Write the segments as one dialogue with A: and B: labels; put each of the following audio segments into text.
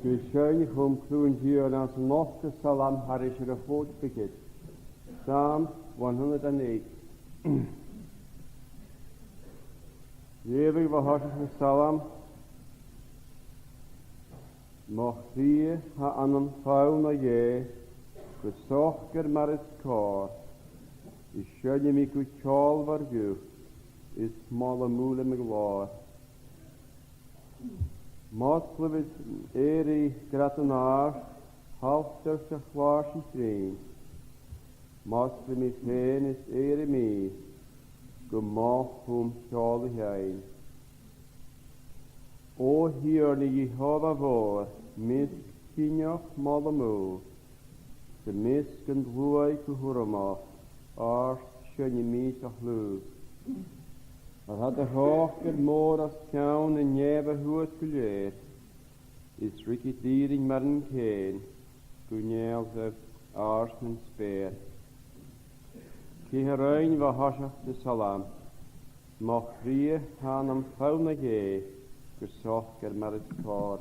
A: ik schön vom Klun hier als noch Salam harish refot begit. Psalm 108. Jevig wa harish Salam. Moch sie ha anam fauna je, gesochter mar het kar. Is schön mi ku chal var ju, is smalle moele me glad. Moslevis eri gratanar, halfter zich waasje train. Moslemis heen is eri mee, gemach hom schale hein. O hier ni Jehovah voor, misk kinjach malamo, de misk en vloei kuhuramach, aars schön mis ach lu. Had de hoogte moor als town en jebe hoed geleerd, is Ricky diering maar een keen, kunjel ze aars en speer. Ki herein wa hashach de salam, mag vrije gaan am fauna gee, gesocht maar het kaar.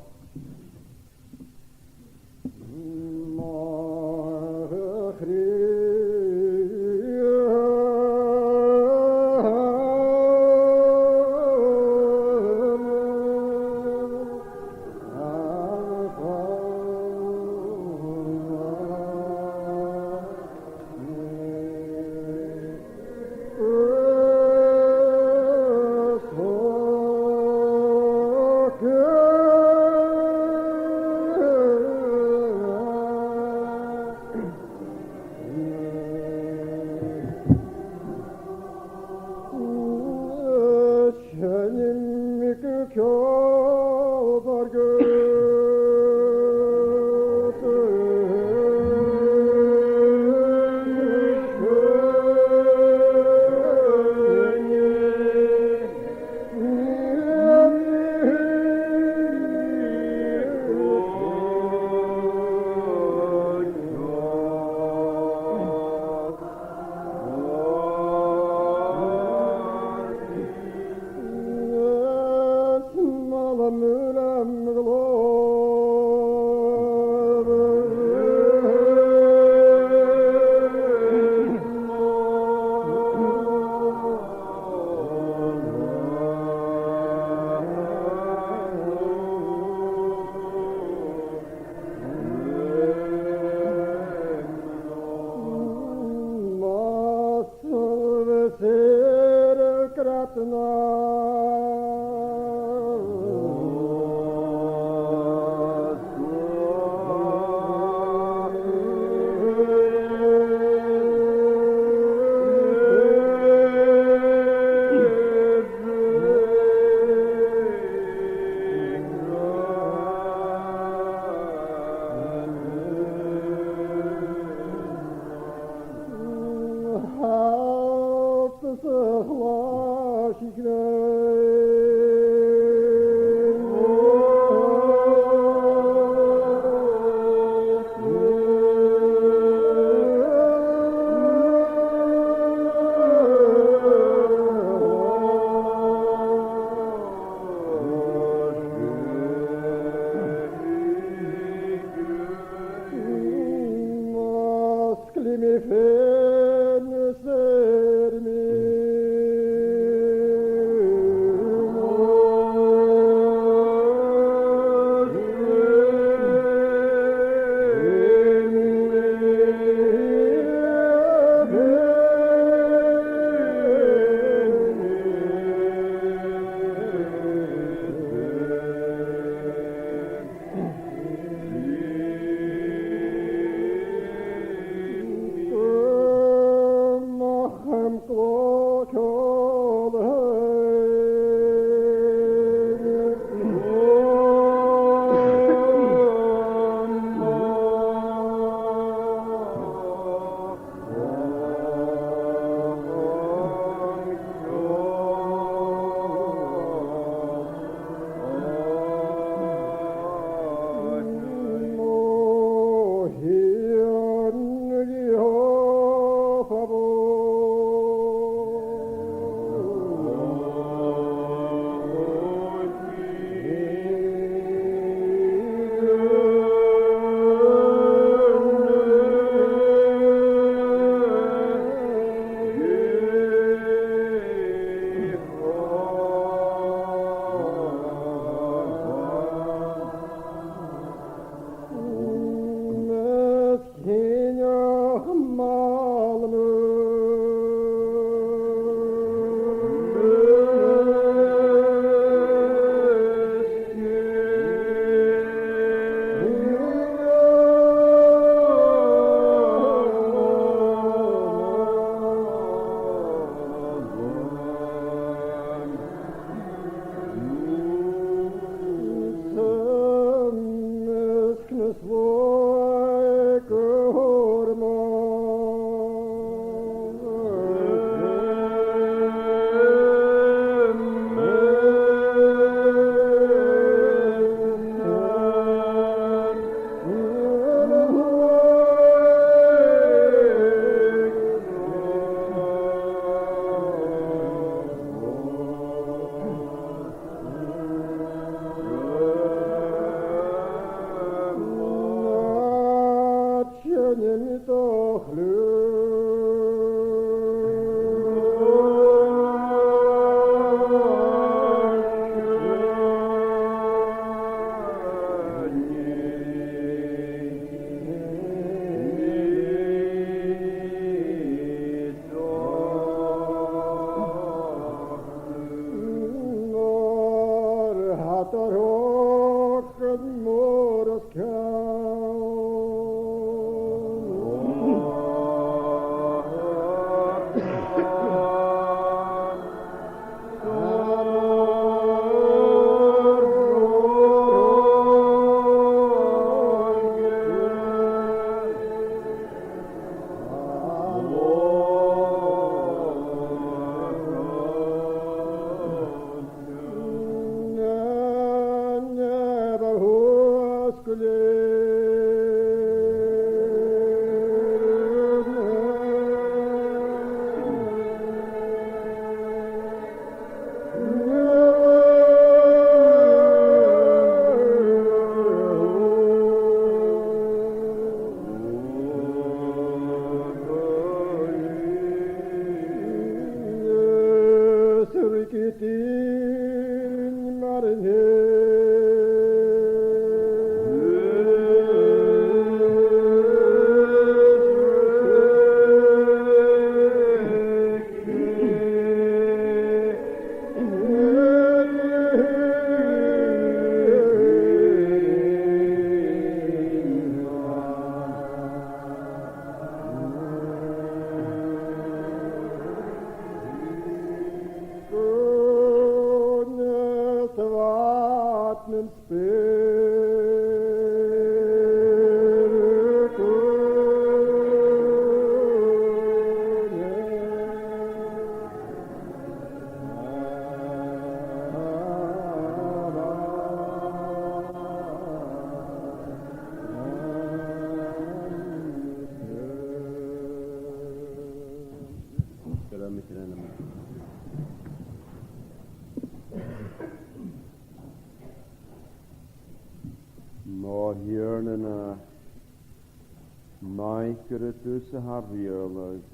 A: gyrtus a harfiolwg.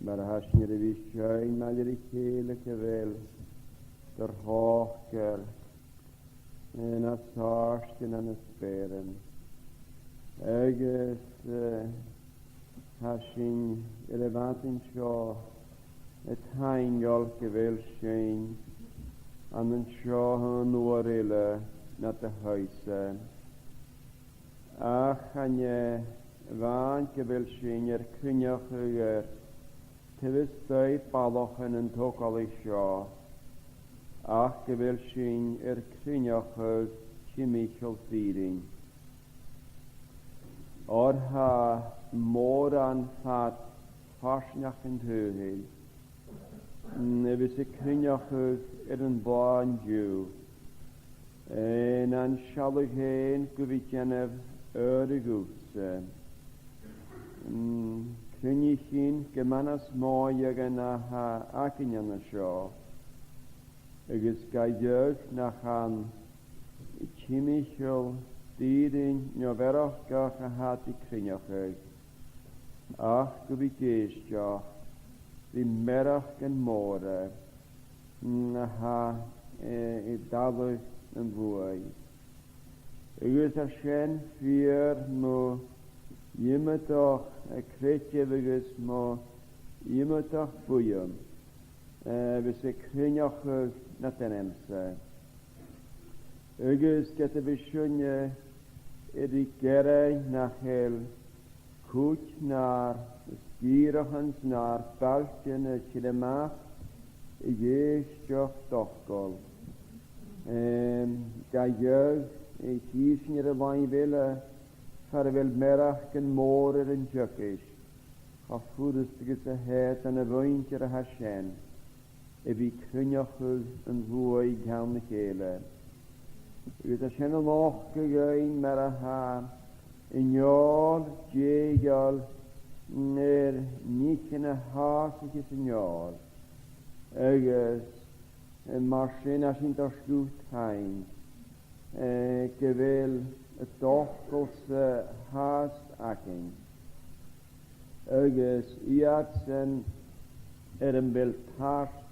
A: Mae'r hasnir y fisioen mae'n yr eich cael y cyfel, dyr hochger, yn a sarst yn an ysberen. Agus hasyn yr efantyn sio, y taingol gyfel sy'n, an yn sio hyn o'r ile na dy hoese. Ach anye fan gyfel sy'n cynioch ygyr, tyfys dau baloch yn togol i sio. Ach gyfel sy'n cynioch yg chimichol ffyring. O'r ha môr an ffad ffasnach yn tŵhyd. Nefys y cynioch yg yn blaen diw. En an sialwg hen gwyfidianef y gwfse. Cynnych un gymanas moi ag yna ha ac yn yna sio. Agus gaidioch na chan chimichol dydyn nioferoch gach a hat I cynioch ag. Ach gyfi geisio, di merach gan môre, na ha I dalwch yn fwy. Agus a sien ffyr mo ymydoch a cretef agus mo ymydoch bwyom. Fys y cynioch na ten emse. Agus gyda fy siwnia ydy gerau na chael cwt na'r sgyrachans na'r baltyn y chydemach I geisio dochgol. Gaiodd I tisyn yr y fain fel far fel merach gan môr yr yn jygys. A ffwrdd gys y het yn y fwynt yr y hasien. Fi cynioch yn fwy gawn y chele. Ys a sien yn och gygain mer a ha yn iol, diegol, nyr nich yn y has ag ys yn iol. Agus, mar sy'n a sy'n dosgwt hain, gyfel y dochgol sy has acyn. Agus, iad sy'n yn fel tart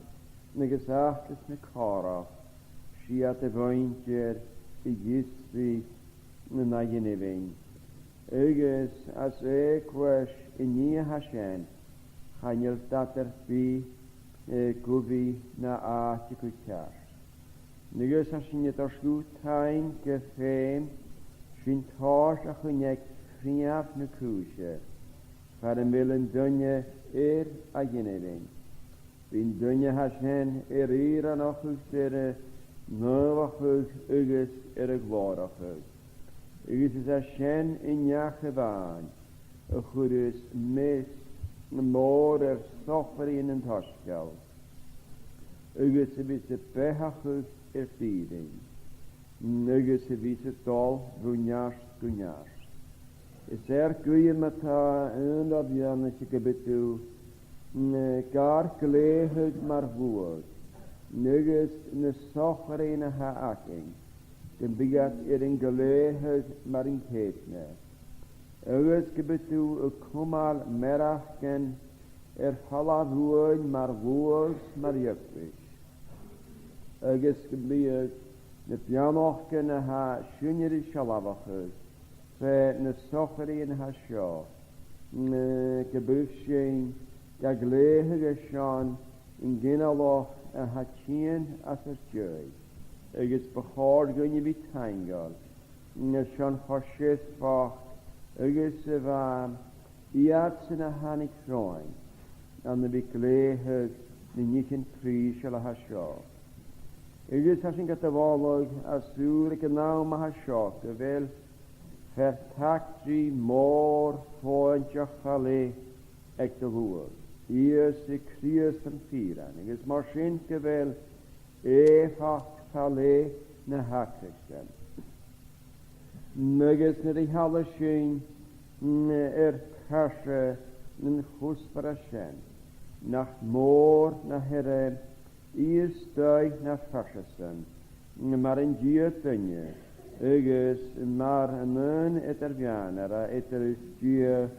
A: Negus achtus na clàrah, siat y fwyntir I gysfi na gynefyn. Agus as gwers I ni hasien, chanel dater fi gwfi na at I gwtars. Negus as sy'n ydor sgwtain gyffeim, sy'n tos a chwyneg friaf na cwysau, par yn fel yn dynia a gynefyn. Fi'n dynia hasien an ochus nofachus ygys y glorachus. Ygys is hasien iach y fan, y chwrys mis môr soffri yn tosgal. Ygys y fys y behachus ffyring. Ygys y fys y dol gwnyars. Is gwym ta yn obian ys y gybytw gar gleihyd mar fwyd, negus na sochri na ha acing, gyn bigat yn gleihyd mar yn ceitne. Agus gybytw y cwmal merach gen hala fwyd mar ygwys. Agus gybliad na bianoch gen na ha siwnir I sialafachyd, fe na sochri na ha sio, gybych sy'n Gaglehe geshan in genaloch a hatien as a joy. Agus bechord gynnu fi tangal. Neshan hoshes fach. Agus y fan iad sy'n a hanig roen. An y fi glehe ni nich yn pris ala hasio. Agus hasyn gyda folog a sŵr ag ynaw ma hasio. Gyfel fer tactri môr ffoen jachale ag dy fwyd. Ies y crias yn ffyran. Agus mar sy'n gyfel hach tale na hacrisgan. Negus na di hala sy'n casha yn chwsbar a sy'n. Nach môr na here ies dau na fashasan. Mar yn diad dynia. agus mar anyn eterfian ara eterys dia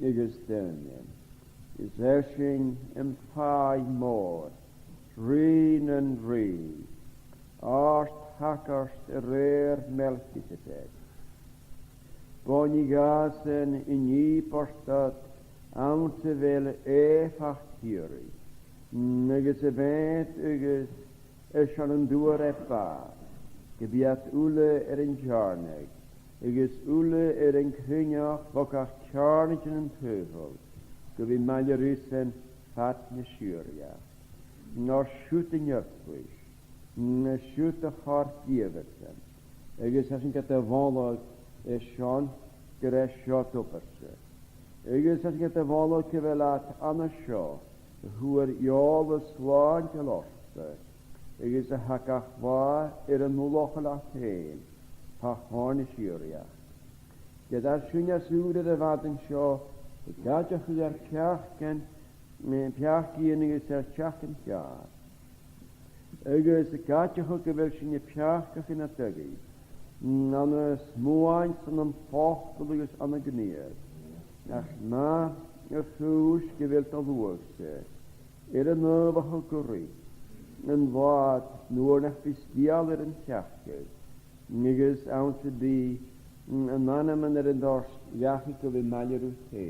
A: agus dynien. Is ersing yn pai môr, rhin yn rhi, art hakarst yr Melchizedek. Boni gasen in ni porstad am te fel fachtiri. Negus event agus eisiau yn dŵr bar. Gebiat ule yn jarneg. Agus ule yn cryniach focach charneg yn twyfel. Gybi malierusen fat na Syria. Nor siwt yn yrchwys. Na siwt y chart dieversen. Agus asyn gyda volog Sean gyda siot o byrse. Agus as gyda volog cyfelat anna sio, hwyr iol y slawn gylosda. Agus y hacach fa yr ymwloch yla tein, pa chorn y Syria. Gyda'r synia sŵr y fad yn sio, y gadach ydy'r piach gen, piach gyn agus yr piach yn piach. Agus y gadach o gyfer synia piach gach yn atygu. Anna smwaint yn ympochtol agus anna gynnydd. Ach na y ffws gyfel ta ddwyrse. Y nöfach o gyrru. Yn fad nŵr nach bysdial yn tiachgyd. Negus awn sydd di yn anam yn yn dors iachig gyfel mali'r wrth te.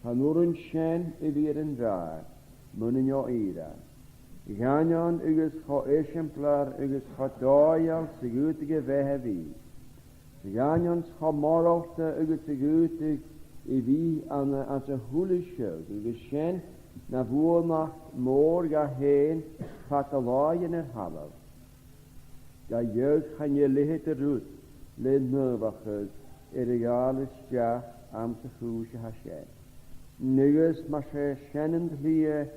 A: Chanwr yn sien y fyr yn drar. Mwyn yn o eira. Ganion agus cho esiemplar agus cho doial sigútige vehe vi. Ganion cho moralta agus sigútig I vi as a hulishow. Agus sien na vuonach mór ga hen patalaien halaf. Ga jeug gaan je lihet rút le növachus regalis ja am te goesje hasje. Nugus ma se shenend lie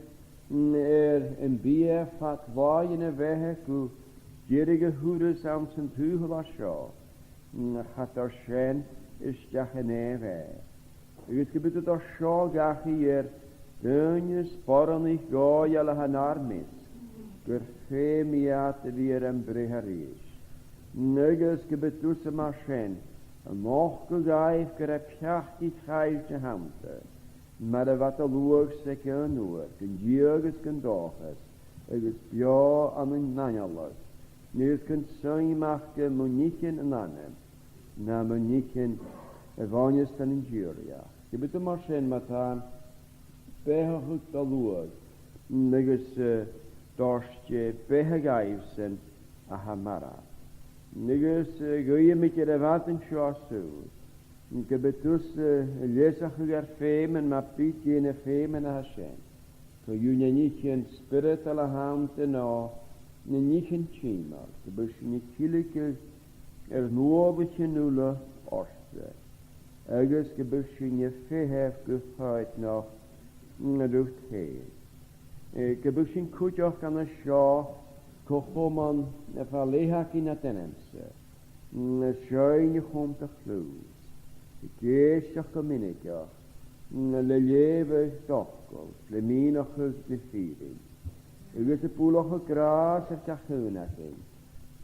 A: een bier fat waaien wehe ku jerige hoeders am zijn tuhela sjo. Gaat er shen is ja geneve. Agus gebied er sjo gach hier dunjes pornig gooi alle hanarmis. Gur femiat weer en breharis. Nugus gebied tussen ma shen. Een moch gegaif ger piach die geilje hamte. Maar wat de loog zeker een oor, kun jeugd kun doges, agus bio aan een nanjalos. Nu is kun zijn machte monichen en anem, na monichen evanjes van Nigeria. Je bent een machine met aan, behe goed de loog, negus dorstje behe gaifsen a hamara. Negus goeie met je revanten schoasuur. Gebetus lesach ugar femen ma pit jene femen a Hashem. Ko junya nichen spirit ala hamte no, ne nichen chima. Gebus ni kilike nuobetje nula orste. Agus gebus ni fehef gefait noch na duft hee. Gebus ni kutjoch kan a sha, kochoman e verlehak in atenemse. Ne schoen chom te chloes. Geestach gominnikach, le lewe stokkels, le minachus de firin. Ugus de poelach gras er tachunaching,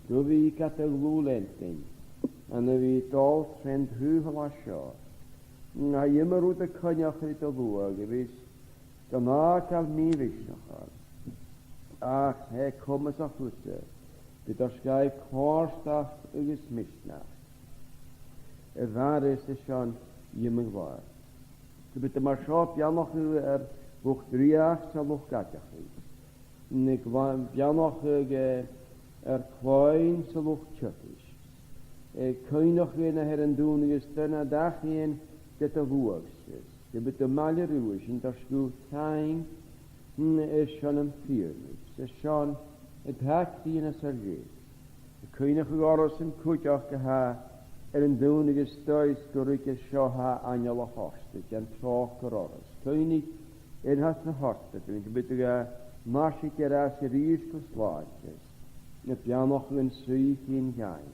A: do vi kateglulenting, en vi talt send hugel a sjo. Na jimmer uit de kanjach rit a lua, gewiss, danach al mi visnachar. Ach, he kommes a futte, dit a schijf korstach ugus misnach. Waar is de schon jemig waar. Ze bent maar schop, ja nog hoog 3 jaar zal nog katjach is. Ik ja nog klein zal nog tjuttisch. Kun nog geen heren doen, is dan een dag heen dat de woeks is. Je bent de malle ruis, en dat schoot zijn, is schon een vierlijk. Ze is schon het hak die in een sergeet. Kun nog gehoord een kutjach gehad, een doenige stuis gerukke shoha anjala hoste, jan troch geroris. König had een hoste, toen ik bitte marschik as ries geslaatjes. Nep jan nog een suik in gain.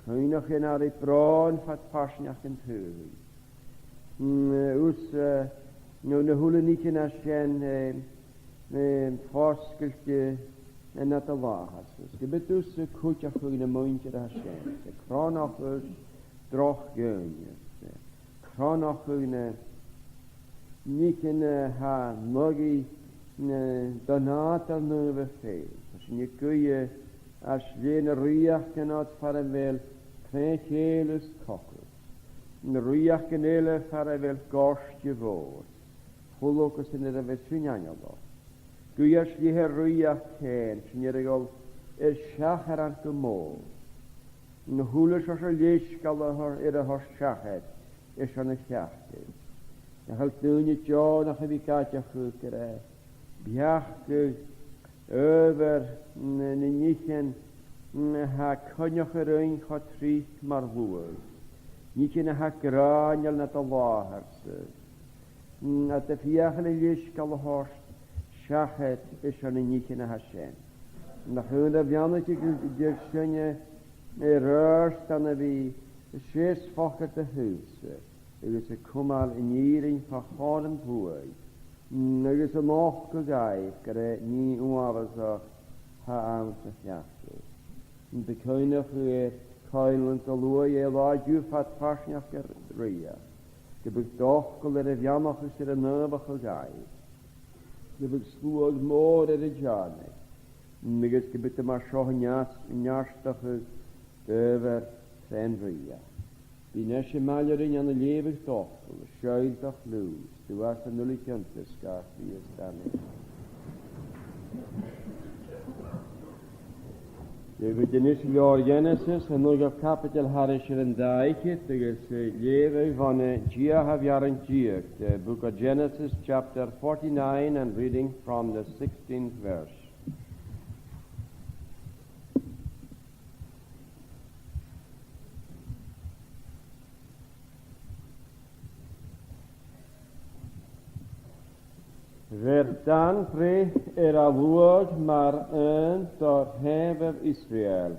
A: König in ari braun vat pasnach in teuren. Nu ne hule niet in as jen forskelte en at a láhas. Gybydw sy cwtach yn y mwyntir a Hashem. Cronach ys droch gynnyr. Cronach yn y nic yn ha nogi donat al nwy ffe. As yn y gwy as len y riach yn at ffarafel crench cocl. Yn y riach yn ele ffarafel gorst y fod. Chwlwg os yn yr efo trinianol. Gwy as liher riach ken, sy'n yr egol siachar an gymol. Yn hwlys os y leisgal yr y hos siached, yn y siachyd. Na chael dyn i John ach ydi gadiach gyda. Biach over yn y nichen ha cynioch yr ein cho trith mar fwyd. Nichen ha granial na dy lahars. A dy fiach yn y leisgal y hos siached yn y nichen a Hashem. Na chwn a fianna ti gyrsian y rörst an y fi sys ffochad y hws. Ygys y cwmal yn irin pa chod yn fwy. Ygys y moch o gaif gyda ni wafas o ha ams y fiaslu. Yn bycynach yw'r coelwnt o lwy e ladiw fat fasniach gyr ria. Gybyg dochgol yr efianach ys yr y nybach o gaif. Gybyg slwag môr yr y janeg. Mygys gybyg yma sioch niastach ys gyfer sen ria. Byn eisiau malio'r un an y lefydd dochgol, sioedd a'ch lwys, dyw as y nwyl i cyntys gall fi ystanu. Gybyg dynys lor Genesis, yn nwyl gaf capital haris yr yn daichyt, dygys lefydd fan y gia hafiar yn giag, the book of Genesis chapter 49 and reading from the 16th verse. Fer dan pre a lwag mar yn dor hefef Israel.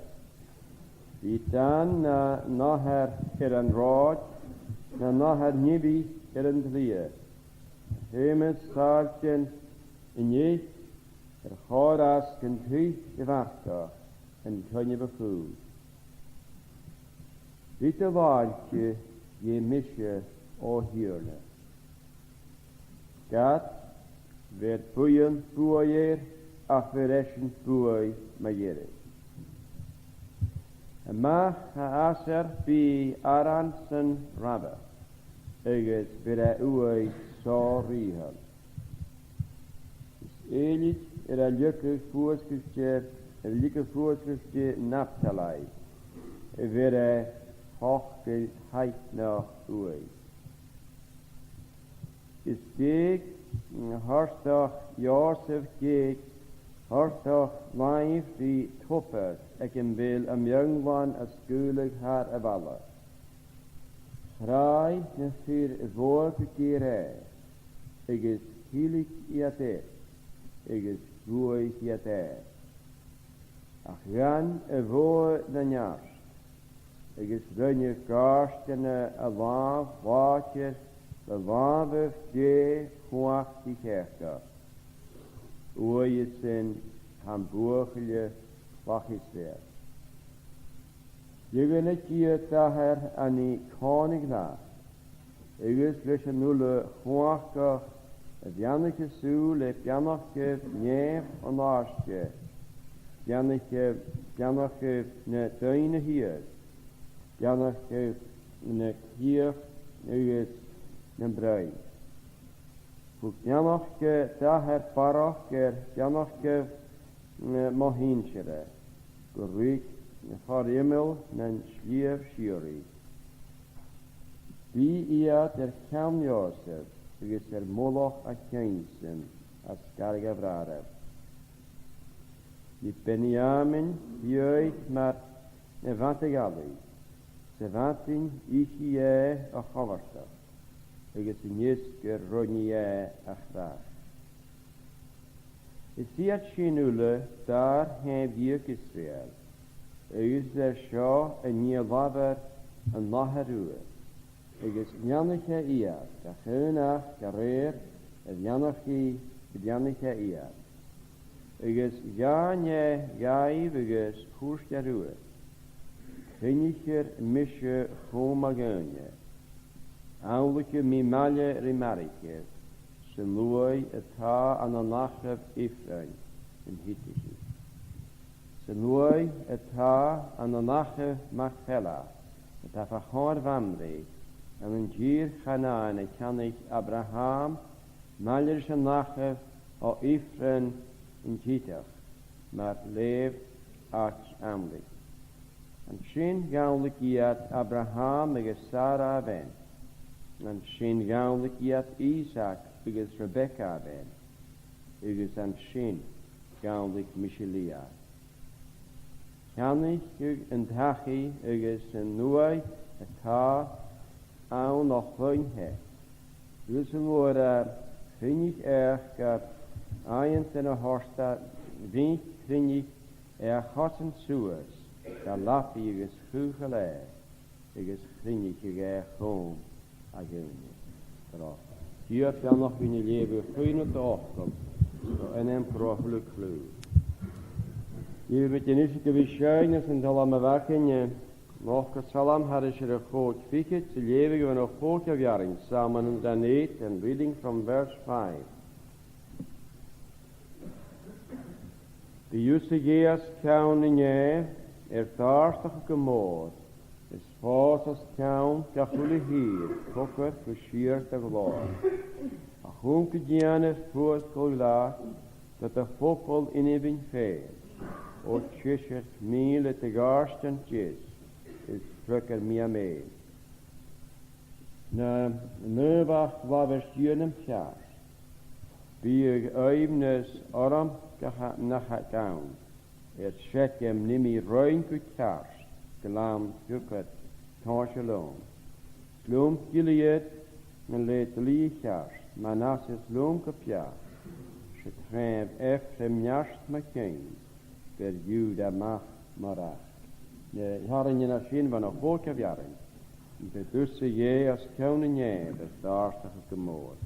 A: Fi dan na naher yn rod, na naher nibi yn dlia. Hemes sargen yn ei, choras yn twy i farta, yn cynnyf y ffwd. Fi dy falche i misio o hirne. Gad, Ver bwyn bwyer a fer eisiau bwy mae gyrru. Yma a aser bu aran sy'n raba, ygys fer a wy so rihal. Elyt a lykig fwysgysge naptalai, fer a hochgil haitna wy. Deg Harstach Josef geek, harstach laif di toppers, ek en wil am jongwan a skulig haar a valla. Rai na fyr vorke kere, ik is hilik i ate, ik is vui i ate. Ach gan voor na njas, ik is dunje karstene a laaf, water, de laaf de chwach di kerka. Oei is in hamburgerje wach is weer. Je gaan het hier daher aan die koning na. Ik is dus een nulle chwachka, het janneke soel, het janneke neef en laarske. Janneke ne tuine hier. Janneke ne hier, ik is een bruid. Goed, janneke daher parach, janneke mohinchere. Geruik, far immel, nen schlief shiri. Wie ia der kam Josef, is der Moloch a keinsen, as garga vrare. Die Benjamin, bieut maar ne vantegali. Se vantin ichie a chavarsta. Is nisker ronie a graag. Is diat chinule, daar heb je Israel. Is der Shaw en nie laver en laherue. Is Janneke ia, da geunach, gareer, en Janneke ia. agus gáne gáívegus chúste ruúa. Cynnichir misio chom a gáne. Álacha mi maile rimarichir, sy'n lwy y ta an o nachaf ifrain yn hitichi. Sy'n lwy y ta an o nachaf machela, y ta ffachor famri, an yn gyr chanaan y canig Abraham, maler sy'n nachaf o ifrain yn hitach, mae'r lef ac amlig. An sy'n gawnlig iad Abraham agos Sarah ben, an sy'n gawnlig iad Isaac agos Rebecca ben, agos an sy'n gawnlig Michelia. Canig yn tachi agos yn nwy y ta awn o chwynhe. Agos yn lwyd chynnig gar aint yn y horsta fynd chynnig chosyn sŵas, da lapi agos chwch y le, agos chynnig chwm a gynnu. Diolch gan o'ch yn y lefi chwyn o dochgol, so yn ein profil y clw. Ie met je niet gewissein is en al aan mijn werk in je nog salam had is er een groot fiket te leven we nog groot jaring samen in dan eet and reading from verse 5. De Jusigeas kaun in je tarstig gemoord is vast als kaun kachule hier kokker geschierd te gloor. A honke dianes voort kola dat de fokol in even veel. O tjusjes miele te garsten tjes, is trukker mia mee. Na neuwacht waar we sturen pjaars. Wie uimnes arm nach het gaan. Schet hem nimi ruim kutjaars, gelam jukkert taasje loon. Sloom Gilead en leed liefjaars, maar naast het loon kapjaars. Ze treef efrem jast meteen. Per Juda mag marach. De jaren je naar zien van een volk jaren. De tussen je als koning je, dat daarstig gemoord.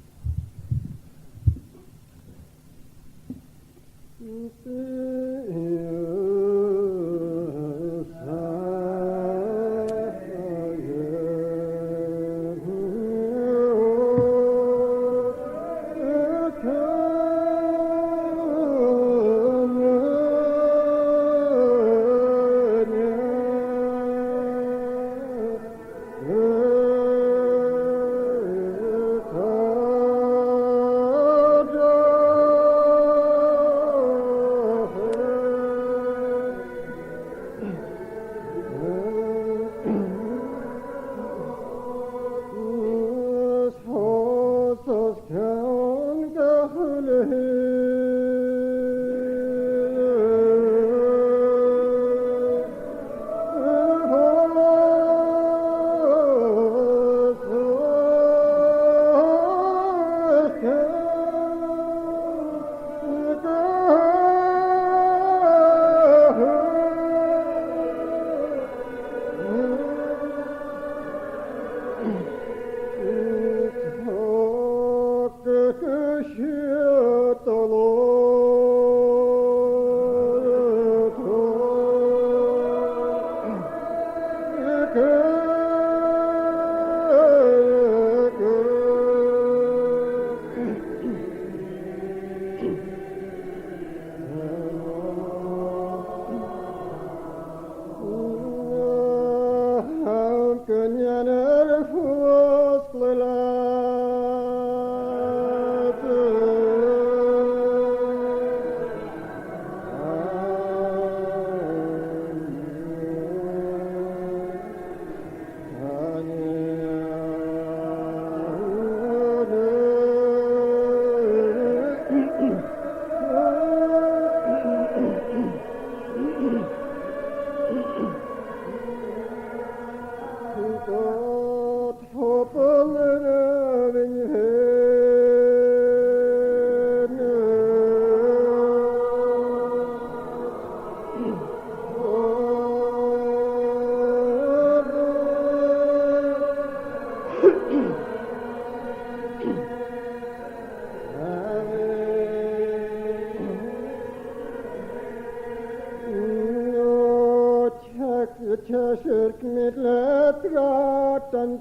B: kyrk mittlet gatan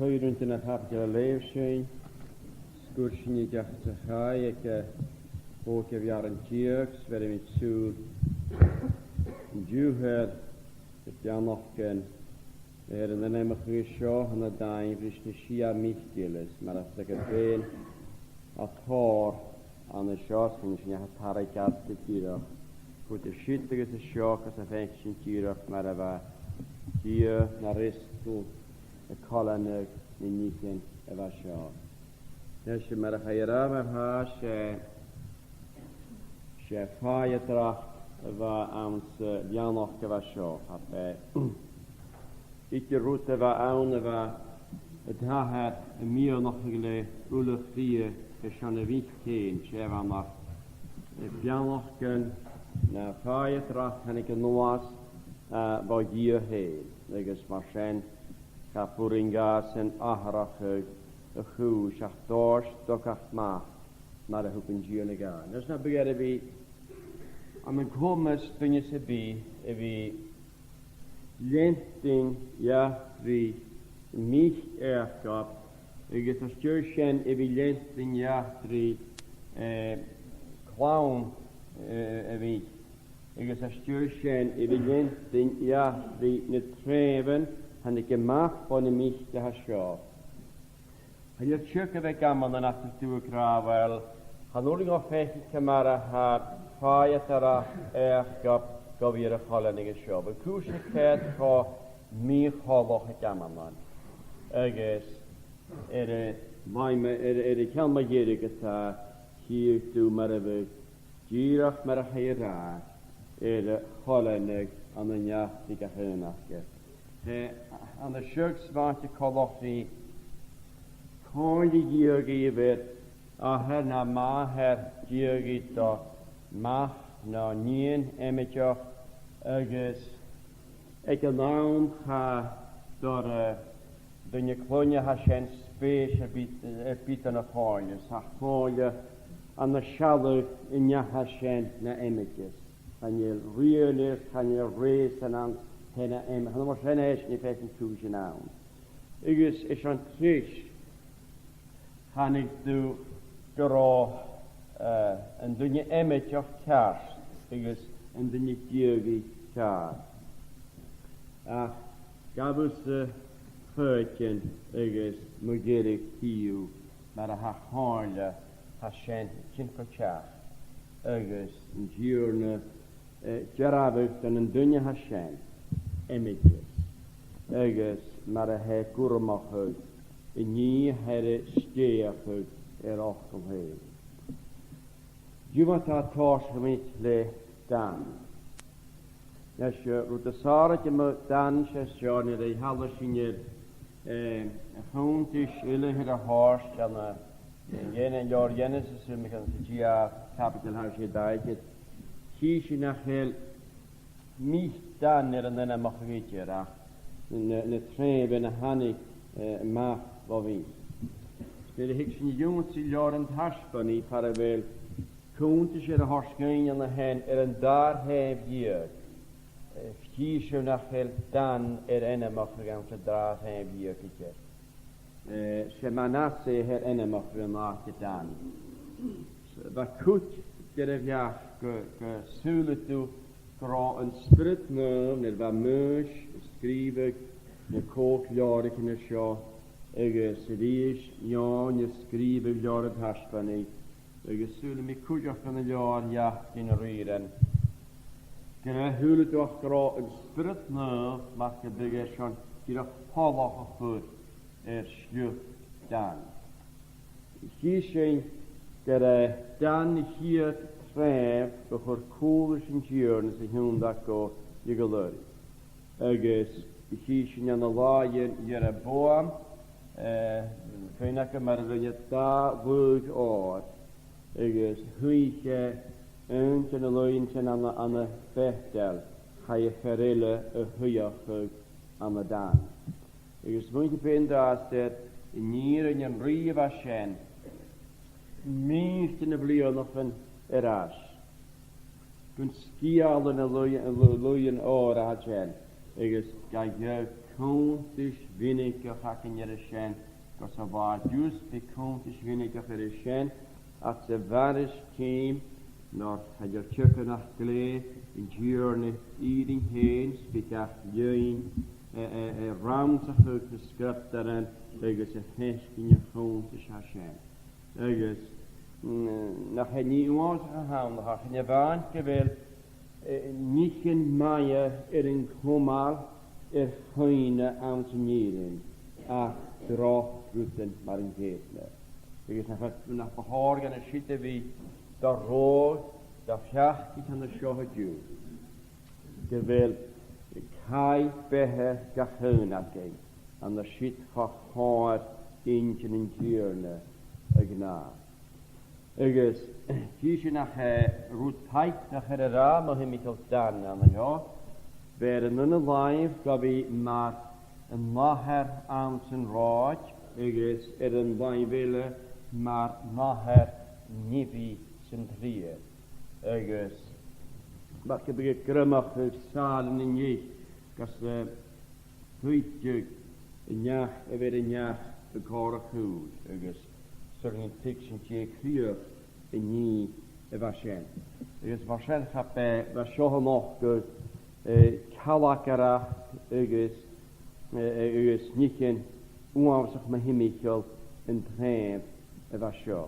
A: Hwyrunt yn y hardio leif sy'n sgwrsyn i diach ty chai ac bod gyfiar yn diog sfer yn sŵr yn diwher y dianoch gen yn yna chi sio yn y dain rys na sia michgilis, mae'r ysig y ben a thor an y sio sy'n sy'n eich tarau gad y gyrach. Gwyd y sydd agos y sio gos y fench sy'n gyrach mae'r efa gyr na rysgw y colanig ni nithyn efa sio. Nes mae'r chaira mae'r ha se ffai y drach efa awns lianoch efa sio. Ik roet efa awn efa y daher y mio noch yle wlwch frie y sian y fych cyn sef amach y bianoch gyn na ffai y drach yn y gynwas bo gyr hyn. Negys mar sien ca pwringas yn ahrach y chwys ach dors docach mach mar y hwbyn gyr yn y gan. Nes na bygyr fi am y gwmys dynis y bi fi Lenting ja vi mich ergab. Ik het als jurschen evi lenting ja vi clown evi. Ik het als jurschen evi lenting ja vi ne treven han ik gemacht van de mich te hasjo. Han je tjukke weg gammal dan achter toe kravel. Han olig of fech kamera har fajatara ergab. Gaf i'r cholenig y sio. Fe cwys y ced co mi choloch y gamanlan. Agos, y celma gyrig yta, hir dw mar y fy gyrach mar y chaira, cholenig an y niach i gachynach. An y siwg sfant y coloch ni, coed i gyrig i fyr, a her na ma her gyrig i do, mach na nien emidioch, agos ag y lawn ha dor dyna clonia ha sien spes y bit yn y ffoias ha ffoia an y sialw yn ia ha sien na emidios han i'r rhywunir han i'r res yn an hena emidios han mor sien eis ni fes yn cwys yn awn agos eis an tris han ig dw gyro yn dyna emidioch cars agos yn dyna gygi car. Ach, gafus y chyrchen agos mwgerig hiw mar a ha chorla ha sien cynco chach agos yn diwrna jarafus yn dyna ha sien emigis agos mar a he gwrmachwg y ni her steachwg ochgol hyn. Jwma ta tos gymryd le dan. Nes rwyd y sarach yma dan sy'n siarn i'r ei halas sy'n i'r chwntish yle hyr a hors gan y lor jenes sy'n mynd sy'n gia capital haws i'r daig chi sy'n achel mich dan i'r yn yna mach gwydi'r ach yn y tref yn y hannig mach fo fi. Bydd y hig sy'n yw'n sy'n lor yn tasban i para fel Cwntish i'r horsgyn yn y hen yn dar hef gyr. Fgis yw'n achel dan enamach gan sy'n dar hef gyr gyr. Se manase her enamach yn ach dan. Fa cwt gyda fiach sŵlet dw gro yn sprit mwyn nid fa mwys sgrifig nid coch liorig yn y sio agos sydd eis nion y sgrifig liorig hasbani agos sŵl mi cwjach yn y lior iach yn yr eiren. Gyda hwylyd o'ch gro yn sprit mwyn mach gydag eisiau gyda polach o chwyd slwch dan. Chi sy'n gyda dan hir tref bych o'r cwl sy'n gyr nes y hwn dago i gylyr. Agos chi sy'n yn y laien i'r y boam fe'n ac yma'r rhaid da fwyd o'r agos hwych yn sy'n y lwyn sy'n an y fechdel chai y fferile y hwyach an y dan. Agos mwyn i ben da sydd i nir yn yn rif a sien Mist yn y blion of yn eras. Gwyn sgial yn y lwyn o'r a jen. Egys gael cwntish fynig o'ch ac yn yr ysien. Gos o fawr just be cwntish fynig o'ch yr ysien. At y farys tîm. Nor had your chicken ach glé. In diurne eating hens. Big ach lyn. rams a chug na sgript daran agus a fescin a chwn is Hashem. Agus nach hynny was a hawn ach yn y fan gyfer nichen maia yn cwmal chwyna am synirin a dro rwtyn mar yn geitna. Agus nach bahor gan y sydd fi da rôd da fiach i tan y sio hydw. Gyfer cael behe gachyn ag ein am y sydd chachor inchen yn gyrna y gna. Agus gysyn nach rwyd paith nach yr ra mo hyn Michael Dan am yn ho. Fer yn y laif gofi mar yn maher am sy'n rhaid agus yn laifile mar maher nifi sy'n tria. Agus mae gyda grymach y sal yn unig gas hwydig yn iach fer yn iach y cor y chwyd agus sy'n yn tig sy'n tia criwch yn ni y fasien. Agus fasien chap fa sioch yn ochgwyd calacarach agus nichen uamsach ma himichel yn tref y fasio.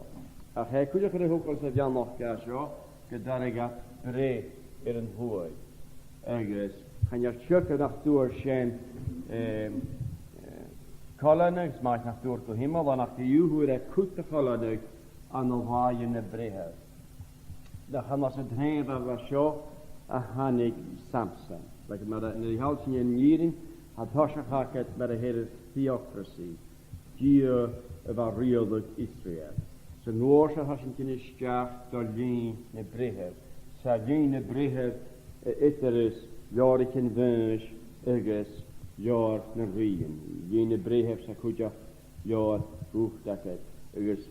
A: A che cwydwch yn y hwgol sef iawn o'ch gasio gyda'r gat bre yn hwy. Agus chan i'r siwc yn ach dŵr sien colonig, smaich nach dŵr go himmel, a nach di hwyr cwt y colonig an o fai yn y brehau. Da chan mas y tref y fasio a hannig Samson. Like maar in die halsje in Jirin had Hosha haket met a head of theocracy. Dier of real Israel. So Noorsa hasn't in his staff Darlene ne Brehev. Sargene ne Brehev iteris Jorik in Venus Eges Jor ne Rien. Jene Brehev Sakuja Jor Ruchdaket. Eges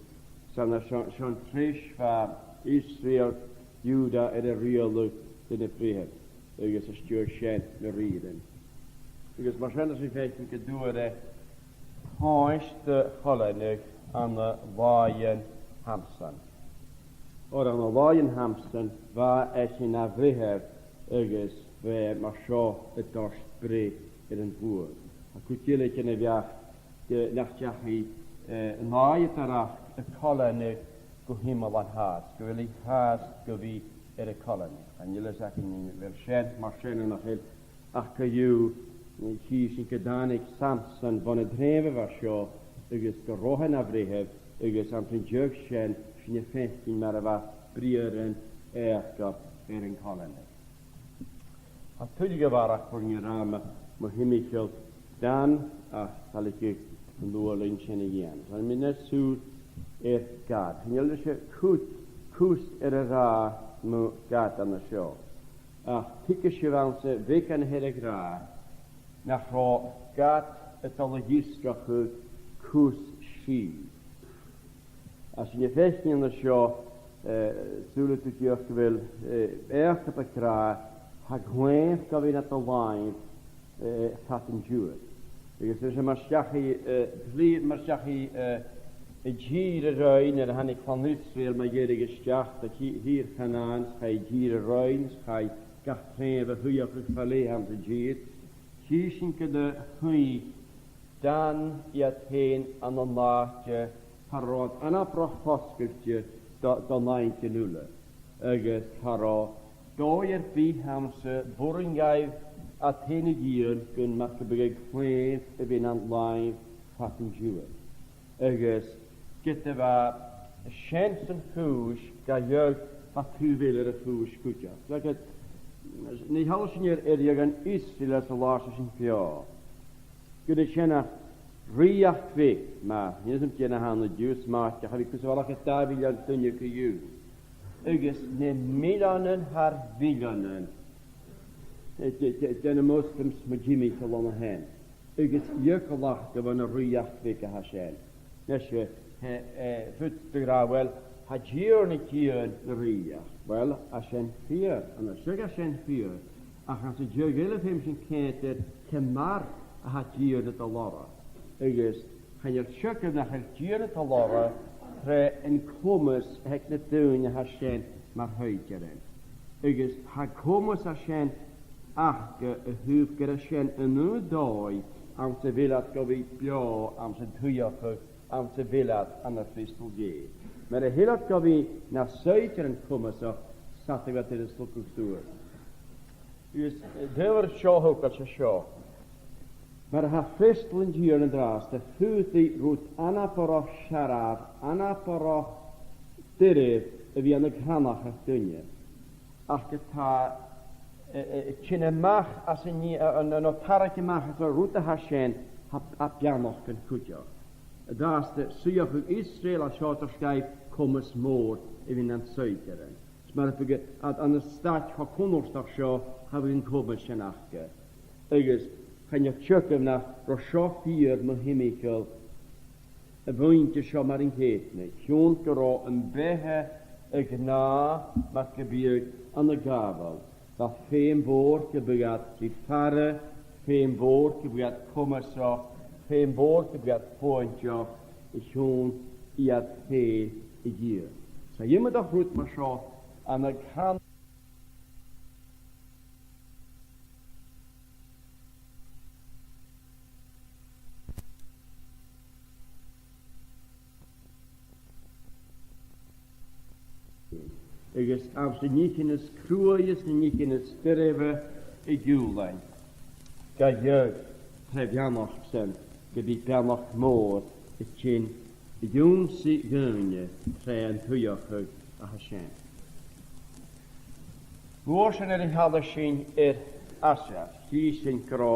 A: Sana Shon Trish va Israel Juda at a real in y brehef, agus y stwyr sien na rydyn. Agus mae sian sy'n feithyn gydwyr hoes dy cholenig an y faen hamsan. O'r an y faen hamsan, fa eisiau na brehef agus fe mae sio y dorst bre yn fwyd. A cwtilig yn y fiach, nach tiach i nai darach y cholenig gwhymol an has. Gwyl i has gyfi y colonig. En jullie zeggen wel shed, maar shen nog heel achterju. Hier zijn gedanig Samson van het dreven was jo. Ugus gerochen afrehev. Ugus am zijn jeugd shen. Zijn je 15 maar wat brieren ergap een colonig. Als tudige warak voor je ramen, maar hemichel dan zal ik je een doorling shen igen. Dan ben net zo God. En jullie zeggen kus ra. Mo gat an y sio. A tic siwanse fec an hedd gra nach ro gat y dologistrach cws si. A sy'n effeithio an y sio sŵl y diolch gyfel eich y gra hag hwef gofyn at y laif tat yn jŵr. Because there's a marsiachi y gir y roen yr hannig van Israel mae gyrig ysdiach da hier Canaan chai gir y roen chai gach tref y hwyach ych fale am y gir sy'n gyda hwy dan i at hen an o'n laatje harod an a broch posgyrtje do nain genwle agos haro doi'r fi hamse bwryngaif at hen y gir gyn mac y bygeg chwef y fin an laif pat yn jŵr agos gyda fa siens yn ffwys ga ywg a tŵfil yr y ffwys gwtio. Ni hawl sy'n eriog yn Israel as y las sy'n ffio. Gyda siena riach fi ma. Ni ysym tiena han y diws ma. Ga chafi cwsawalach y da filion dynnu cyw. Ygys ne milionen har filionen. Dyna Muslims ma Jimmy talon y hen. Ygys ywg o lach gyfan y riach fi ga hasien. Nesio fwt dy wel, ha gyr ni gyr na riach. Wel, a sien ffyr, an a syg a sien ffyr, ach as y gyr gilaf hym sy'n center cymar a ha gyr na dolora. Ygys, chan i'r syg na chael gyr na dolora, tre yn cwmys hec na dŵn a ha sien mar hwy gyren. Ygys, ha cwmys a sien achge húf gyda sien yn nhw doi am se vilad gofi bio am se tuioch am se vilad an y Christol ge. Mae'r hilad gofi na seiter yn cwmys o satag at yr ysgol dŵr. Ys dywyr sio hwg at sio. Mae'r ha Christol yn gyr yn dras, dy hwyddi rwyd anaporo siarad, anaporo dyrydd y fi yn y granach a'ch dynia. Ach gyda chyn y mach as yn o tarach y mach as o rwyd y hasien a bianoch yn cwdio. Y dras dy syioch yw Israel a siot o'r sgaif cwmys môr i fi'n an sögeren. Mae'r byg an y stad ha cwnnwrstach sio ha fi'n cwmys sy'n achge. Ygys, chan i'ch tjöcym na ro sio ffyr my himichael y fwynt y sio mar yn chetni. Hiwn gyro yn behe y gna ma'r gybyg an y gafel. Da ffeim fôr gybygiad i ffare, ffeim fôr gybygiad cwmyso, ffeim fôr gybygiad pwyntio i hiwn i ad fe i gyr. So ymwyd o'ch rwyd ma sio an y can Ygys amser nich yn ys crwyus ni nich yn ys dyrefe i gwlaen. Ga ywg trefianoch sen gyda bianoch môr y chyn y yw'n si gynnu tre yn twyioch a hasien. Fwrs yn yr hada sy'n aser. Hi sy'n gro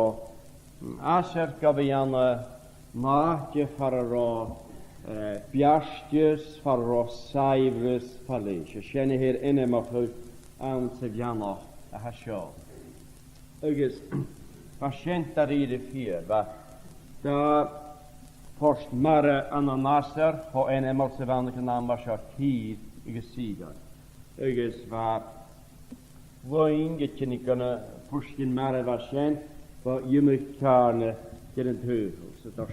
A: aser gafianna maatje fararo biastjes fararo saifrys fallis. Y sy'n hir inemach awn sefianoch a hasio. Ygys, fa sy'n dar i'r ffyr. Da forst mare an aser ho enemach sefianoch yn ambas o'r hyd i gysigar. Ygys, fa Woin gitchen ik gonna pushkin mare vashen, va yumik karne gen teufel. Så där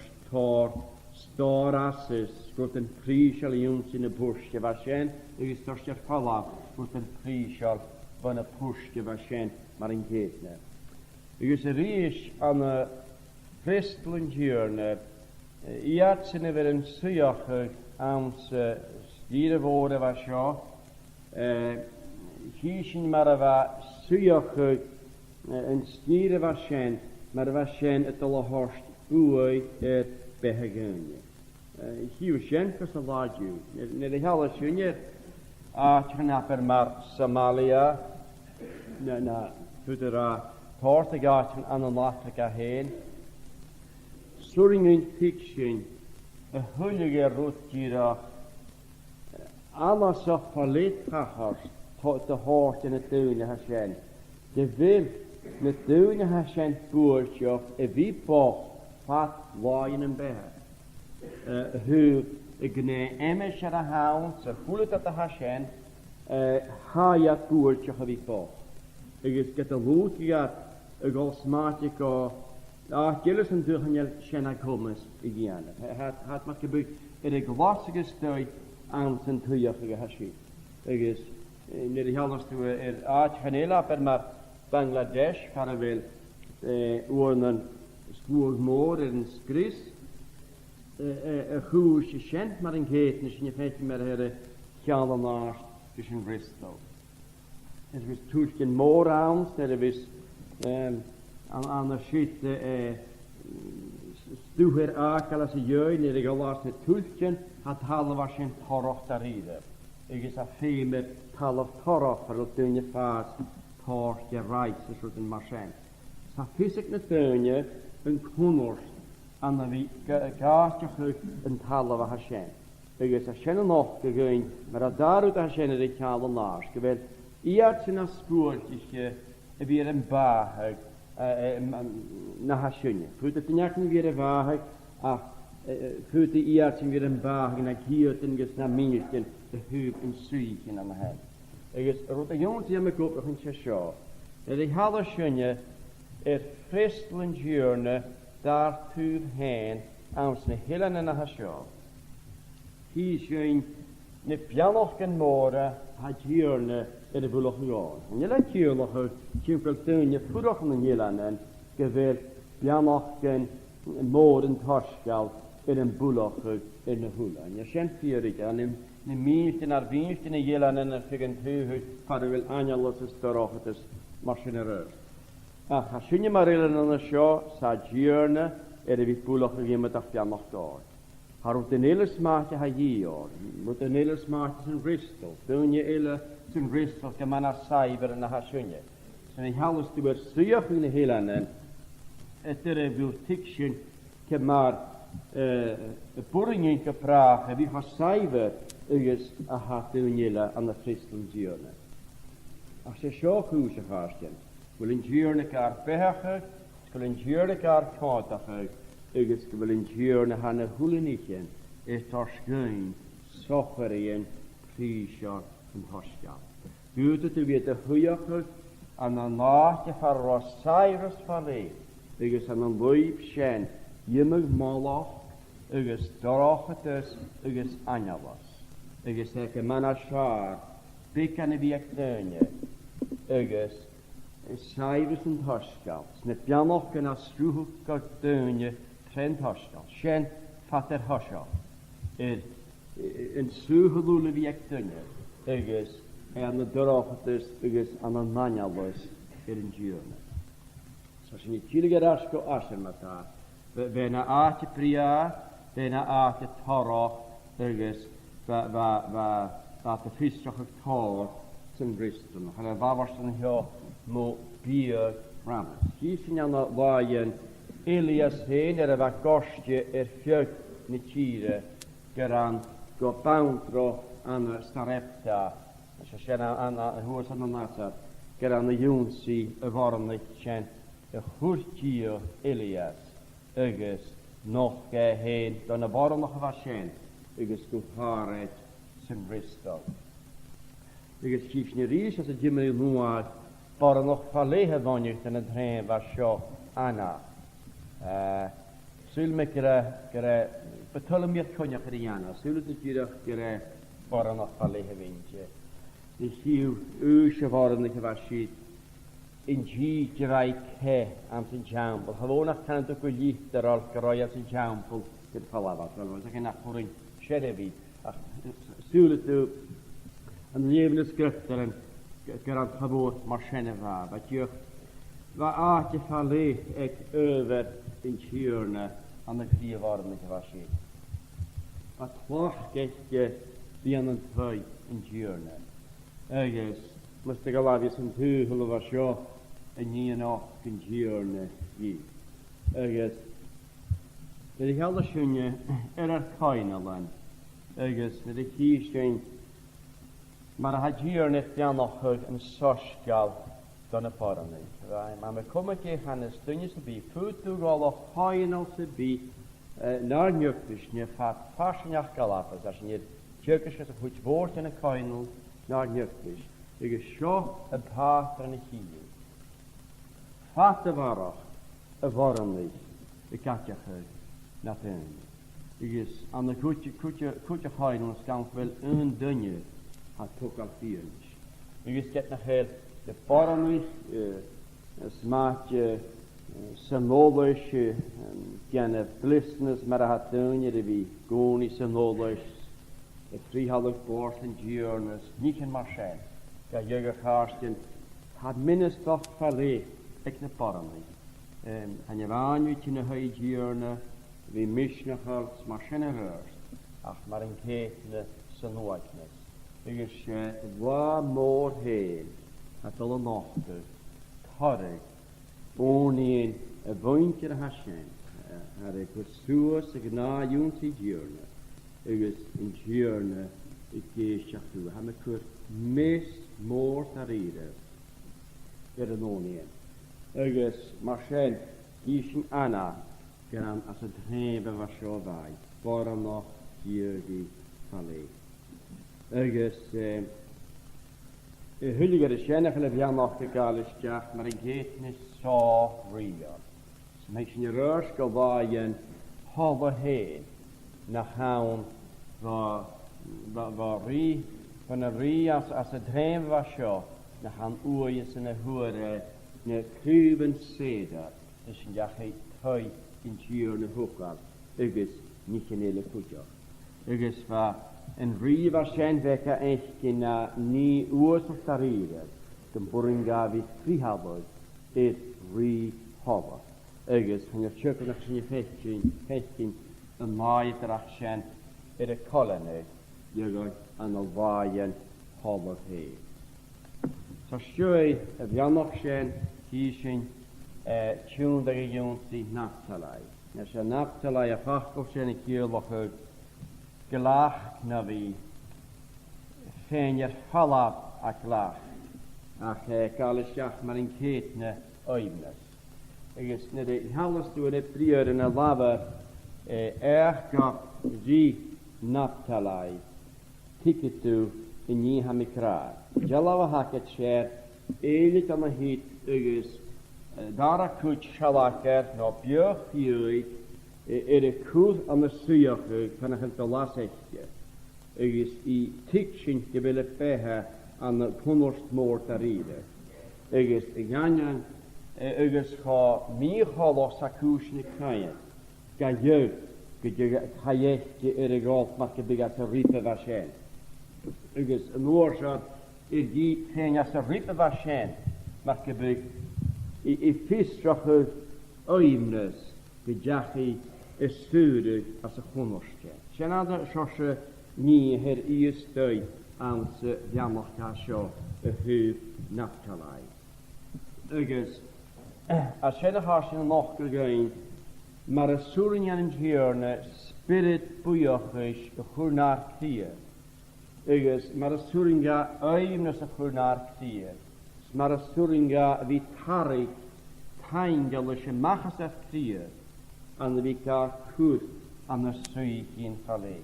A: stor asses, skot en prishal juns in a pushke vashen, ik störst falla, skot en prishal van a pushke vashen, maar in getne. Ik is rish an a fristlen hjörne, iatsen over en sujach ans stiere woorden vasja, Hysyn mar a fa sywioch yn styr y fasien, mar a fasien y dyl o horst wy behagynnu. Hiw sien cos o ladw. Nid ei hal y swnir a ti'n aper mar Somalia, na hwyd a tort ag atyn an yn Africa hen. Swring yn ticsyn y hwlyg e rwyd gyrach alas o'ch palit chachorst de hort in het duine hasjen. De wil met duine hasjen boertjoch vi boch fat waaien en behe. Hu gne emes er a haun, se voelt dat de hasjen hajat boertjoch vi boch. Ik is get a loot gat a golsmatiko gilles en duchenjel sjena kommes igen. Het mat gebukt in een glassige stui aan zijn tuiachige hasje. Ik is Nid i halvast tu chanela per mar Bangladesh kan vel oornen spoor moor en skris hús i kjent mar en ketne sin je feit mer herre kjalanars tussen Bristol. Es vis tulken moor aans, der vis an der shit stuher akala se jöi nid i galast net tulken hat halvars en toroch daride. Ik is a femer tal of toroch ar o dynja fas tort je reis is rwyd yn marsen. Sa fysig na dynja yn cwnnwrs anna fi gaatioch yn tal of a hasien. Ik is a sien yn och gygyn mar a darwyd a hasien yr eich cael yn lars. Gyfer iad sy'n a sbwrt eich fi er yn bahag na hasien. Fwyd y dyniach ni fi er y bahag a fwyd i iad sy'n fi er yn bahag na gyot yn gys na minusyn de hub in syg in aan de head. Ik is rot een jongen die me koop nog een sio. Dat ik hadden sjunje fristelen journe daartoe heen aan zijn hillen en haar sio. Hier sjun ne pianoch en moren had journe de bwlwch yn gol. Yn ila tiwlwch o tiwmpel dyn y ffwrwch yn ilan yn gyfer bianoch gen môr yn torsgal yn bwlwch yn y hwla. Yn ysyn ffyrig an yn mis yn ar fins yn y ilan yn y ffygan hwyd parwyl angelos ysdoroch at ys marsin yr ys. Ach, a sy'n ymar ilan yn y sio sa diwrna y fi bwlwch yn gymryd a'ch bianoch gol. Harwyd yn eilis maach ha ior, mwyd yn eilis maach sy'n ristol, dyn y eile sy'n ristol gyman ar saibr yn y hasionia. Sy'n ei halws dwi'n sy'ch yn y heilan yn, ydyr e fyw ticsyn cymar y bwring yn gyprach a fi ha saibr ygys a hat dyn y eile yn y ristol diwrna. Ac sy'n sio chwys y chastien, wyl yn diwrna gair behachig, wyl yn diwrna gair codachig, ygys gyfel yn diwrna han y hwlynigyn eich orsgyn socherien prisio yn hosgal. Dwi'n dwi wedi hwyachig an y nacht y ffarros sairus ffali ygys an y lwyb sien ymyg moloch ygys dorochadus ygys angelos ygys ec y man a siar byc an y fi ac dynia ygys sairus yn hosgal sne bianoch gan a strwhwch gog dynia tren hosgal sien fater hosgal yn sŵhwlwle fi ac dynia ygys an y dorochadus ygys an y nangelos yn diwrna. So sy'n i tilig ar asgo asyn ma ta. Fe na at y bria, fe na at y toroch ygys fa y ffistroch y tor sy'n bristol. Han y fafos yn hio mo biog ramas. Hi sy'n an o laien Elias hen y fa gostio ffjög ni tire gyran go bawndro an y starepta. So sy'n hwys an y nasad gyran y ywnsi y fornig sy'n y chwrtio Elias ygys noch ge hen don y fornog y fasien ygys gwrhared sy'n bristol. Ygys chif ni rhys as y gymryd i lwad fornog ffalehe fonycht yn y dref a sio anna. Sŵl me gyda betolym i'r coniach yr iana. Sŵl ydych gyrach gyda fornog ffalehe fyntio. Ni hiw ywys y fornog y fasyd in gi gyrai ce am sy'n jampl. Hafon a'ch can ydych gwyllith ar ôl gyroi am sy'n jampl gyda falafas. Fel ydych chi'n achwrin siarefi. Sŵl ydych yn lefn ysgryfter yn gyda'n hafod mor sianef fab. A diolch fa at y ffale ag yfer yn tiwrna am y gri fornog y fasyd. A tloch gellge fi an yn twy yn tiwrna. Ygys, Mr. Galavius yn tŵ hwnnw fa sio yn ni'n och yn diwrna fi. Ygys, rydych held y siwnia ar coen ylan. Ygys, rydych chi sy'n mae'r hadiwrna dianochog yn sosgal don y porni. Mae me cwmig eich hanes dynis y bi, ffwtw gol o hoenol sy'n bi na'r nywgdys ni ffat fasyn a'ch galafas as ni'r tyrgys as y hwt fort yn y coenol na'r nywgdys. Ygys sio y pat yn y chyd. Fat y faroch y forni y gatiachog na pen. Ygys an y cwtio hoenol sgan fel yn dynia a tok al fiens. Ygys get na hel de pornis smaak synolus gen y blisnes mar a hatun de vi goni synolus y frihallig bors en diurnes niet in marchen ga jugger harsten had minstens falle ek na pornis en je waanjut in de diurne vi mischna hals marchen hörst ach mar en ketne synoaknes ygys wa mor heen at all nochte tarrig onien a voinker hashen ar e pursuos a gna junti diurne ygys in diurne ik geeschachu ha me kur mes mor tarire an onien ygys marchen isen anna geran as a drebe var sio vai foran noch diergi falle ygys Hylliger is jennig en heb nog gekalistjacht, maar ik heet niet zo rier. Dus met je reurs gewaaien, halve heen, naar gaan waar rie van een rie als het dream was zo, dan gaan oorjes en horen, een kruiven zeder. Dus je gaat thuis in Tjurne hoekal, is niet een hele kutje. Is waar een rie waarschijnlijk echt in niet oorzaak te reden. De boeringa wie frihabelt, is rie hebben. Is van je tjokken nog zijn je vechting, een maaie terachschen, in de kolonie. Je gaat aan de waaien hebben heen. Zo schoi heb je nog zijn, hier zijn tjoen de region die Naphtali. Als je Naphtali je vachtkop zijn ik hier nog uit gelaag naar wie fijn je valab a gelaag. Ach, alles jacht maar in ketene oimnes. Ik is net de alles door de prieur en de lava erg die Naphtali ticket toe in je hamikra. Jalawa haket share elit aan de heat is daar kut shalaker no björk fjuit de koel aan de suier kan het de lasetje. Is I teaching je wil het behe aan de konostmoord te reden. Is gangen is ga meer halos sakusne krijgen. Ga je de golf mag je bigat te riepen waarschijn. Is een oorzaak die geen als te riepen waarschijn mag je big I visstrache oimnes gejachi is stuurd als een gonnerstje. Zijn andere zoals niet her eerste aan ze jammerka zo hu Naphtali. Is als je nog als je nog gegaan, maar een soeren aan een gierne spirit boeiochisch goed naar kieën. Is maar een soeren ga oimnes goed naar kieën. Maar een suringa wie tarik taingelische machas krie aan de wika goed aan de sui in Calais.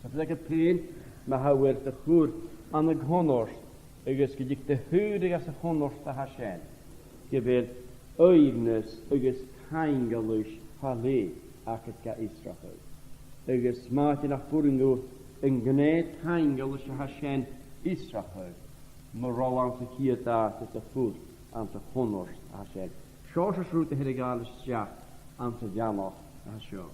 A: Zo betekent peen, maar hij werd de goed aan de honors. Is gedik de huidige als de honors te hashen. Je wilt oivnes, is taingelisch Calais, ach het ga Israël. Is maatje naar voren een gneet taingelische hashen Israël. Moral aan de kieta te voet aan de honors hashen. Zoals route herigale ja aan de jammer hasho.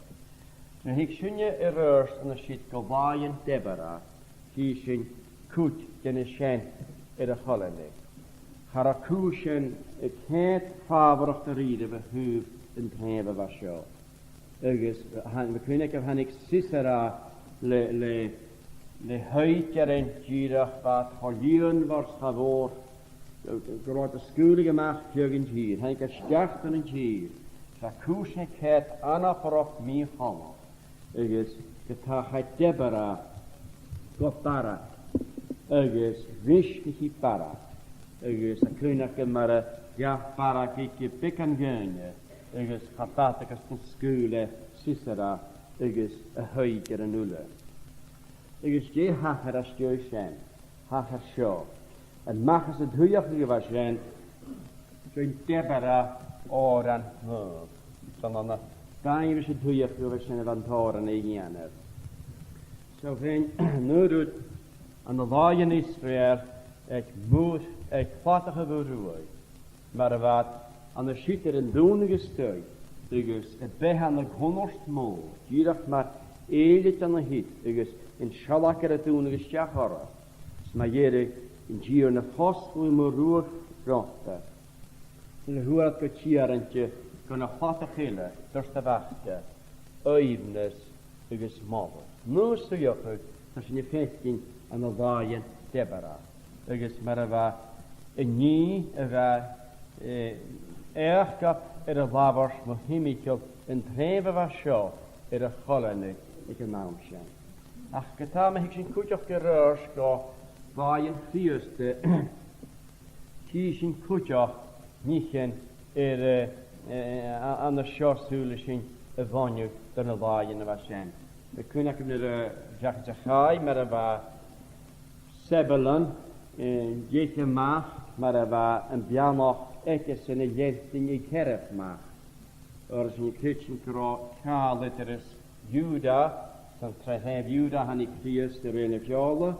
A: Nu ik zunje eerst aan de shit gewaaien Deborah. Die zijn kut den shen in de holiday. Harakushen ik het favorig te reden we hu in het was zo. Ergens we kunnen ik han ik Sisera le huitjaren girach wat holien was geword. Grote schule gemaakt jürgen hier. Hij kan starten in hier. Harakushen het anaprof mi hama. Ergens getagheid Deborah. Gotara. Ergens wischtige para. Ergens a kruinake maar ja para kike pikken gönje. Ergens gatatekas van skule Sisera. Ergens a huiker en ulle. Ergens je hacher as je zijn. Hacher show. En mag es het huidige was zijn. Zo'n Deborah oran hoog. Zo'n dan is het huidige was zijn van toren egener. Zo vind nu doet aan de laaien Israël, ik moet, ik vattige beroei. Maar wat aan de schitter en doen gestuurd, dus het behan de gonnerst moe, hieraf maar eerlijk aan de hit, dus in schalakker doen gestjacharen. Maar jere in hier een vast hoe me roer vrachten. En hoe het kwartierentje kunnen vatten gillen, dus te wachten, oevenes, dus mabel. Nu stu je goed, als je 15 aan de waaien Deborah. Dus maar wat een nie, wat erg gaf in de labers, maar hemikel een treven was zo in de golene ik een naam zijn. Ach, getame ik zijn kutje gereurs go waaien vierste kiezen kutje niet aan de schoolschulen zijn vanju dan de waaien was zijn. We kunnen ook naar zeggen ga, maar waar Sebelen, jeetje maag, maar waar een piano ekjes en een jechtje in kerf maag. Er is een kitchen kaal dat er is Juda, dan zijn Juda han ik vierste rene fjole,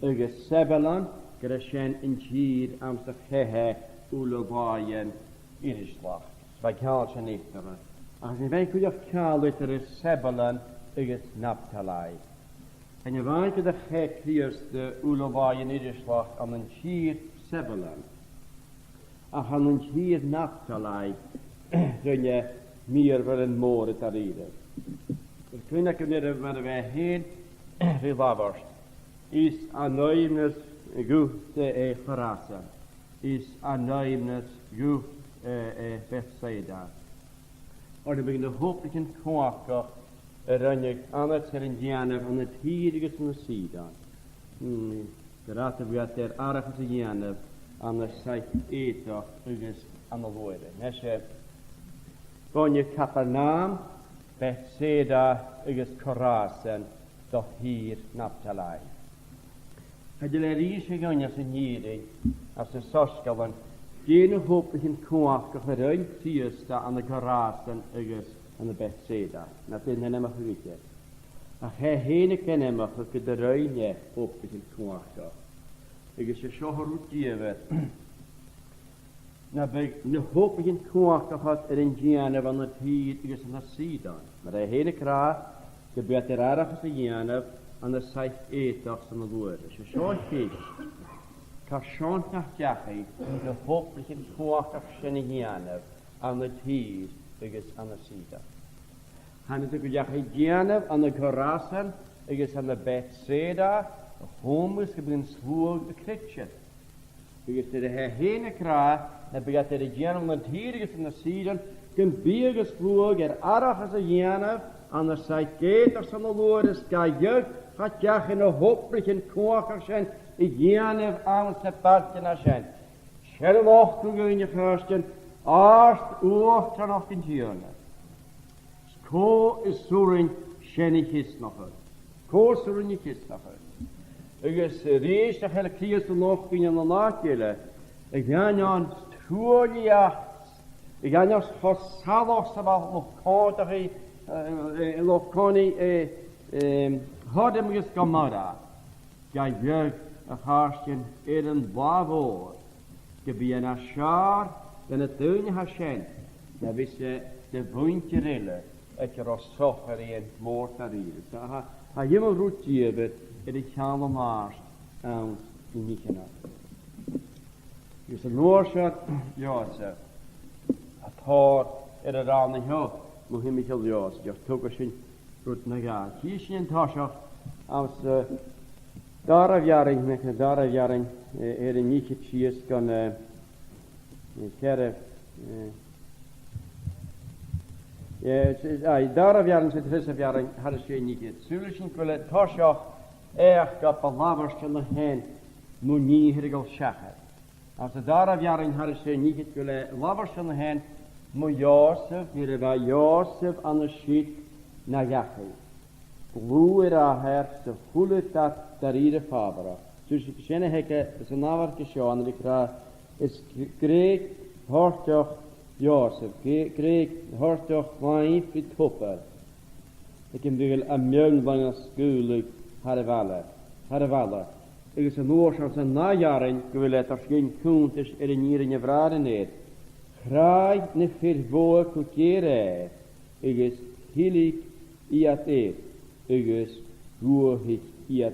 A: agus Sebulon gyda sien yn gyd am sy'n chehe Ulobáin Ministrealachd. Fe cael sy'n eithaf. Ac yn fe'n gwyddoch cael yr Sebulon agus Naphtali. Yn y fain gyda che crios dy Ulobáin Ministrealachd am yn gyd Sebulon. Ac am yn gyd Naphtali rwy'n mir fel yn môr y daríre. Cwyn ac yn yr yma fe hyn rhy lafarst. Is a noimnes gŵt Charasa. Is a noimnes gŵt Bethsaida. O'r begin y hopig yn cwachach yr ynyg anad sy'n yn dianaf an y tîr ygys yn y sidan. Gyda bydd yr arach yn y dianaf an y saith eitoch ygys an y lwyre. Nesio Bonje Capernaum, Bethsaida ygys Chorasen, do hir Naphtali. Hydl eich gynnas yn nýrig, as y sosgalan, gyn y hwbl yn cwach gach yr ein tiesta an y Chorasen ygys an y Bethsaida. Na dyn hyn ymach ywyd. A hyn y gen ymach o gyda'r ein hwbl yn cwach gach. Ygys y Shaor diefyd. Na hwbl yn cwach gach at yr ein gianaf an y tîd ygys an y Sidan. Mae'r hyn y cra, gyda'r yr arach as y gianaf, an y saith eitoch sy'n y ddwyr. Ys y Shaor chys, ca Shaon nach diachu, na hwbl yn cwach ach sy'n y gianaf, an y tîd ygys an y Sidan. Hannes y gwydiachu gianaf an y Chorasen, ygys an y Bethsaida, y homus gyda'n slwg y Critchen. Ygys dyr y hyn y cra, na bygat yr y gianaf an y tîd ygys an y Sidan, gyn byg y slwg arach as y gianaf, an y saith eitoch sy'n y lwyr ys gael Hatjach in a hopelijk in kwakkersjen, I gianef aan se partjen asjen. Schelle wacht toe in je versten, aast oog ten af in gierne. Ko is soerin sjen kist nog uit. Ko soerin kist nog uit. Ik is reis dat hele kriers nog in een laatjele. Ik ga aan stoeljacht. Ik ga aan hosalos about nog korter nog koning hadden we geskamara. Ga jeugd een haarstjen in een bavo. Gebien a Shaor, dan het duine hashen. Dan wist je de woontje rillen. Het je als socher in moord naar hier. So ha je maar roet jeubet. En ik ga hem maars. Aan die niet dus een oorzaak. Ja, zo. Het hoort in het aan de hoofd. Moet je mij heel juist. Je toch als je roet naar gaat. Hier is je een tasje. Als darafjaring, met een darafjaring. Een nietje chies kan kerf. Darafjaring zit risafjaring. Hadden ze niet het. Zullen ze willen tasje. Echt op een labers van de hen. Moet niet heel schachen. Als de darafjaring hadden ze niet het willen labers van de hen. Moet Jozef, hier bij Jozef aan de schiet naar jachen. Gloer aan her, ze voelen dat daar hier fabra. Dus ik zie hekke, ze nawerke schoon, en ik raad, is kreeg hartog Jozef, kreeg hartog wijn voor toppen. Ik heb wel een mjöln van een skulig hervallen. Ik is een oorzaak van najaren, ik wil het als geen koentjes er in hier in je vragen neer. Graag ne verboe kukere, ik is hilig I at ik is goeig I at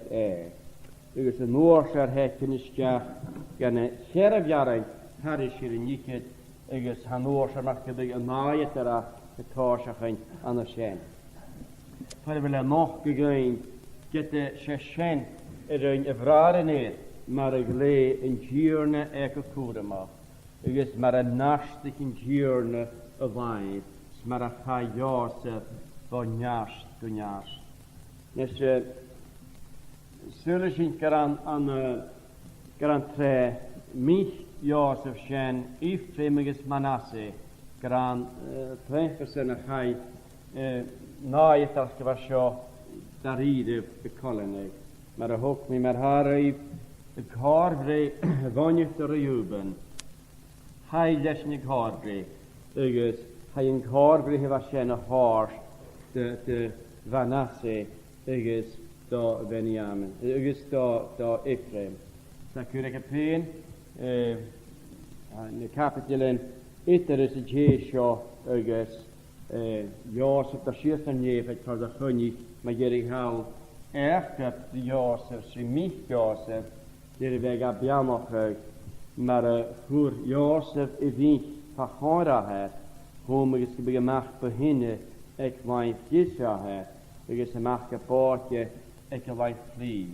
A: ik is een oorzaak hekkenskja, gane scherfjaren, haar is hier niet het, ik is een oorzaak mag je een naaietera, het toorzaken aan de schen. Voor we nog gegaan, get de schen er een vragen neer, maar ik lee een gierne ekkelkoede mag. Ik is maar een nastig in gierne wijn, maar een ga Jozef van jast. Dus zullen ze gaan tre mich Jozef schen ifremiges Manasse gaan treffen hij na het als je was zo daar hier bekollen. Maar de hoek niet meer haar heeft het haarbrei wanneer te reuben. Hij is niet haarbrei. Dus hij een haarbrei was zijn haar de Manasse. Dus da Benjamin, agus da Ephraim. Sa cwreg y pen, yn y capitulin, ydyr ys y jesio agus Joseph da syth yn nefyd ffordd y chwni, mae gerig hawl ergab di Joseph, sy'n mich Joseph, dyr i feg a bianoch maar voor Joseph i vind verhoora her, hom ik is gemaakt beginnen, ik mijn gisja her, ik is gemaakt gebaatje, ik wil vlieg.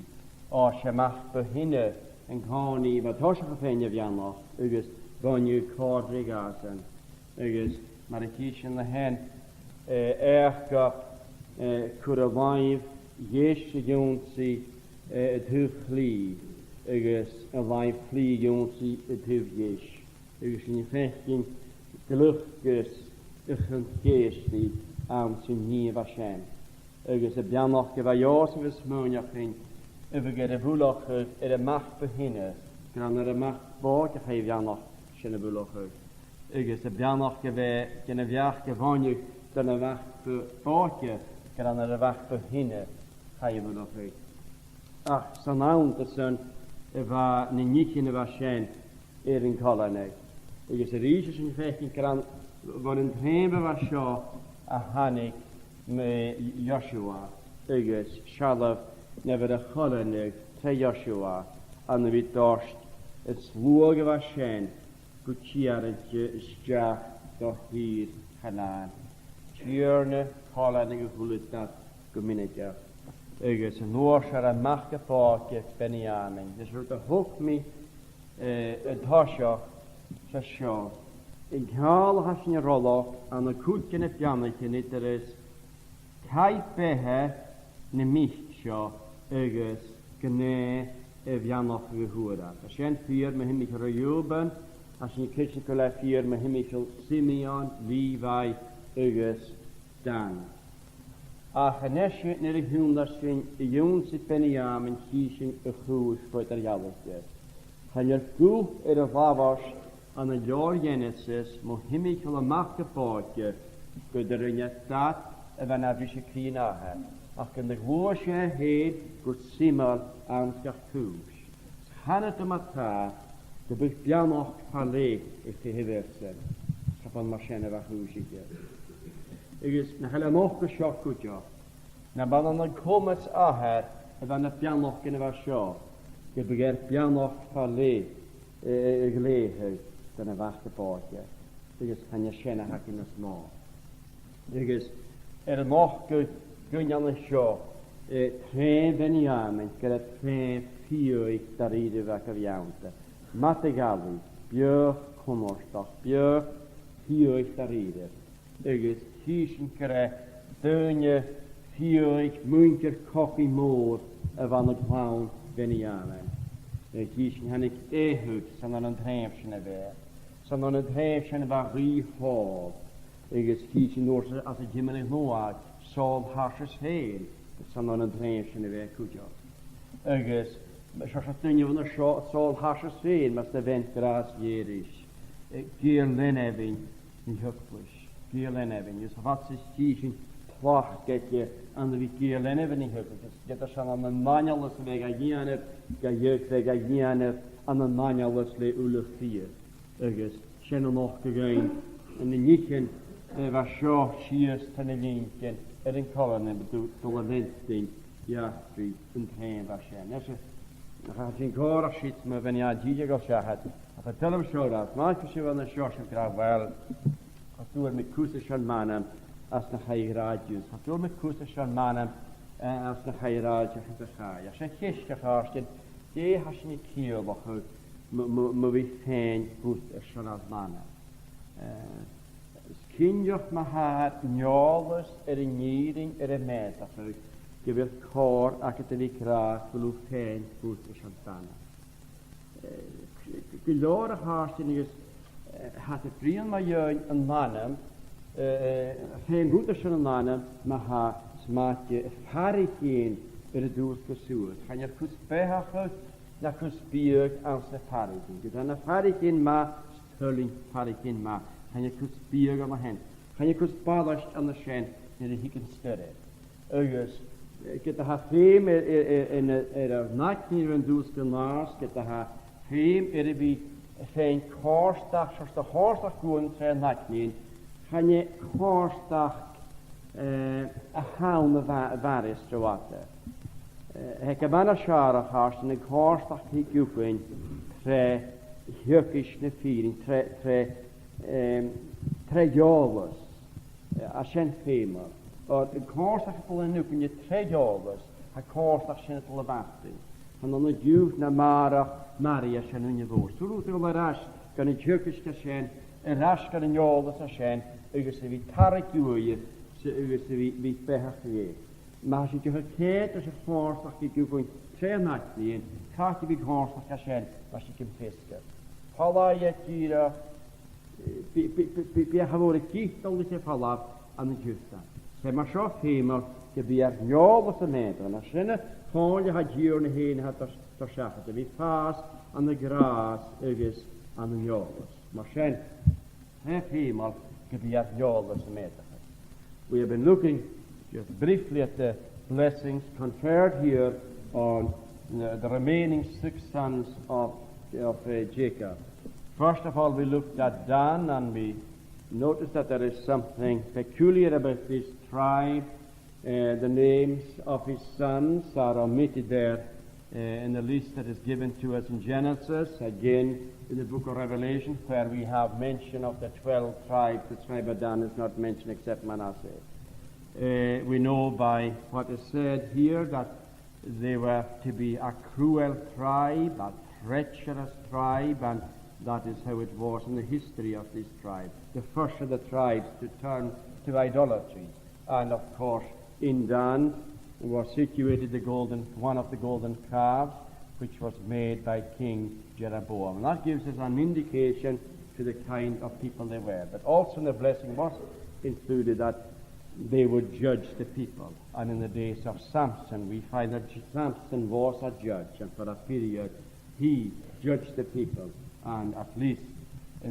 A: Als je mag beginnen, en kan niet wat hoogste gevinden van nog, ik is van je kort regazen, ik is maar ik kies in de hand, ergap, kure wijf, jesje jonsie, het hoef vlieg. Agus a bhain flí jónsaí a tuamhgéis. Agus in fechting gluchgus an géistí am sy'n níomh a sin. Agus a beannach go bheith Joseph is múneach in a bheith gur a bhúlach a mach behinne, gran a mach bág a chaibh beannach sin a bhúlach. Agus a beannach go bheith gan a bheach go bhainneach dan a mach báge, gran a bheach behinne chaibh bhúlach. Ach, san áwnta san va ni nikin va shen in kolane. Ik is riese sin fechting kan van een trembe va sho a hanik me Joshua. Ik is shalaf never de kolane te Joshua an vi dorst het sloge va shen gutchiaretje stjach doch hier hanan. Tjörne kolane gevoelt dat geminetje. Ik is een oorzaak en machtgepaakje Benjamin. Dus wordt de hoek me het hasje zo. Ik haal hasje een rol aan de koetje het jannetje niet er is. Kijk bij haar ne michtje. Ik is gene jannog gehoord. Als je een vier met hem ik rejuben. Als je een kitchen kan vier met hem ik Simeon, Levi, ik is Dan. Ach, en nesje naar de hundersin, de jongste Benjamin kiezen een goed voor de jaloetje. Gaan je goed in de vavas aan de jaar Genesis, maar hemmikel een machtgepaardje, kun je in je stad en van een visje krina hebben. Ach, in de gloosje heen, goed simmel aan zich koos. Gaan het om elkaar, de begin nog verleeg is te gewerzen. Ga van machine weg hoesje. Ik is nog geschokt goed, ja. Na ban an komets aher, van het pianoch kunnen we zo. Je begrijpt pianoch verlee, gelegenheid, dan een wachtpaardje. Dus kan je schenen hakken als nog. Dus nog kun je aan de zo. Twee Benjamin, krijg twee vier daar ieder welke viante. Mategali, björ komorstag, björ vier daar ieder. Dus kiezen krijg deunje. Hier munker koffie moor van het clown Benjamin. Kies han ik ehut, san an treefsene weer. San an treefsene waar rie hol. Ik is kies in oorse als ik hem in noak, sol hasjes heen. San an treefsene weer kutja. Ik is, zoals het dunje van de sol hasjes heen, maar de windgras hier is. Gier leneving, niet hukplish. Gier leneving, dus wat is kiezen? Wacht, kijk je aan de wiki alleen niet hebben. Dus je dat aan de manuals weggaan, je jeugd weggaan, aan de manuals le ulig vier. Dus zijn er nog gegaan en de nieten was zo schiers ten de linken en een kolon en bedoelt door een wensting. Ja, die een trein was zijn. Dus dan gaat je een koor schiet, maar wanneer je die gaat zeggen, vertel hem zo dat. Maar als je wel een schoos krijgt, wel, als je met kussen schon mannen. Als een geiraadje. Het wil met kussen schon mannen als een geiraadje te gaan. Als je een kistje gaat, die has je niet hier nog maar we fijn goed schon als mannen. Kindje maar haar njales een niering een meter. Je wilt koor als het niet graag wil fijn goed schon mannen. Geloren haast is had het vriend maar je een mannen. Geen goede schoenen mannen, maar haar smaakje farikeen in het doel gezoerd. Ga je goed bijhaken, dan kun je bier aan de farikeen. Je dan een farikeen maar, stulling farikeen maar. Ga je goed bier aan de hand. Ga je goed ballast aan de schijn in de hikken sterren. Dus gyda ha ffeim yr nac ni rhan dŵs gynnas, gyda ha ffeim fi ffein costach, os da costach gwyn tre nac ni'n, channe costach a hawn y faris drwata. Hec a man a siarach hast yn y costach hi gwyn tre hyggis na ffyrin, tre jolus, a sien ffeimor. O'r costach fel yn nhw, tre jolus, a costach sien y basti. Ond o'n y diwf na Maria sien yn y fwrs. Sŵrwyd o'n yr as, gan y hyggis ka sien, yr as gan y jolus a sien, ygys y fi tarig ywyd, ygys y fi behach fi. Mae si diwch y ced os y costach i gwyn tre nac ni'n, cath i fi costach ka sien, mae si gymffesgar. Pala i et gira, bi a hafod y gych ol y palaf am y gwrtha. Se mae sio ffeimor, bi ar niol os y medra, na syna hol i ha gyr na hyn ha tor siachat, fi ffas am y gras ygys am y niolos. Mae sien, ffeimor, bi ar niol os y medra. We have been looking just briefly at the blessings conferred here on the remaining 6 sons of Jacob. First of all, we looked at Dan, and we noticed that there is something peculiar about this tribe. The names of his sons are omitted there in the list that is given to us in Genesis. Again, in the book of Revelation, where we have mention of the 12 tribes, the tribe of Dan is not mentioned except Manasseh. We know by what is said here that they were to be a cruel tribe, a treacherous tribe, and that is how it was in the history of this tribe. The first of the tribes to turn to idolatry. And of course, in Dan was situated one of the golden calves, which was made by King Jeroboam. And that gives us an indication to the kind of people they were. But also in the blessing was included that they would judge the people. And in the days of Samson, we find that Samson was a judge, and for a period he judged the people, and at least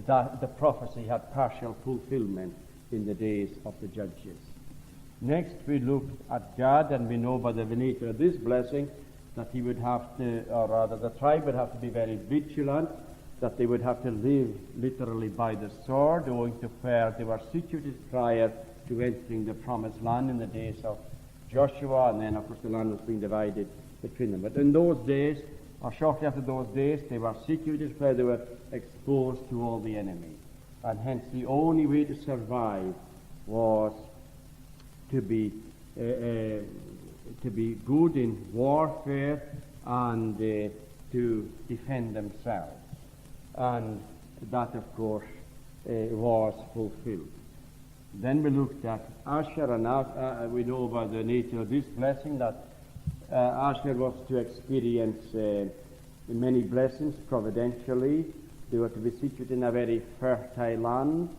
A: that the prophecy had partial fulfillment in the days of the judges. Next we looked at God, and we know by the nature of this blessing that he would have to, or rather the tribe would have to be very vigilant, that they would have to live literally by the sword, owing to where they were situated prior to entering the promised land in the days of Joshua, and then of course the land was being divided between them. But in those days, or shortly after those days, they were situated where they were exposed to all the enemy. And hence the only way to survive was to be good in warfare and to defend themselves. And that, of course, was fulfilled. Then we looked at Asher, and we know by the nature of this blessing that Asher was to experience many blessings providentially. They were to be situated in a very fertile land,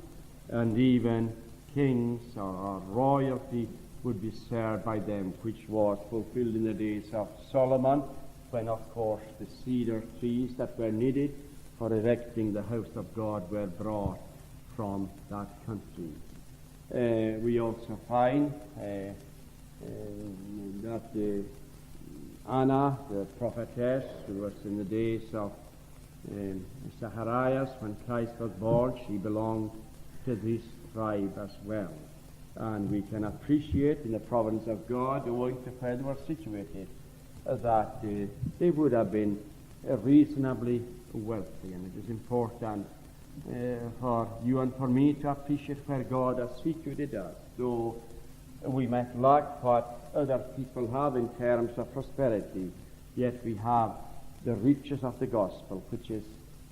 A: and even kings or royalty would be served by them, which was fulfilled in the days of Solomon, when, of course, the cedar trees that were needed for erecting the house of God were brought from that country. We also find that Anna, the prophetess, who was in the days of Zacharias, when Christ was born, she belonged to this tribe as well. And we can appreciate in the providence of God, owing to where they were situated, that they would have been reasonably wealthy. And it is important for you and for me to appreciate where God has situated us. Though we might lack what other people have in terms of prosperity, yet we have the riches of the gospel, which is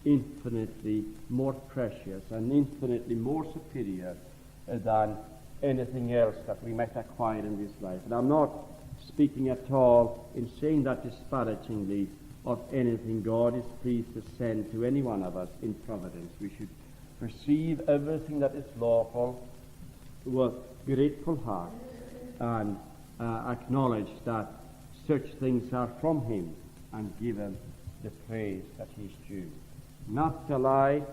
A: infinitely more precious and infinitely more superior than anything else that we might acquire in this life. And I'm not speaking at all in saying that disparagingly of anything God is pleased to send to any one of us in providence. We should perceive everything that is lawful with grateful heart and acknowledge that such things are from him and give him the praise that he's due. Naphtali,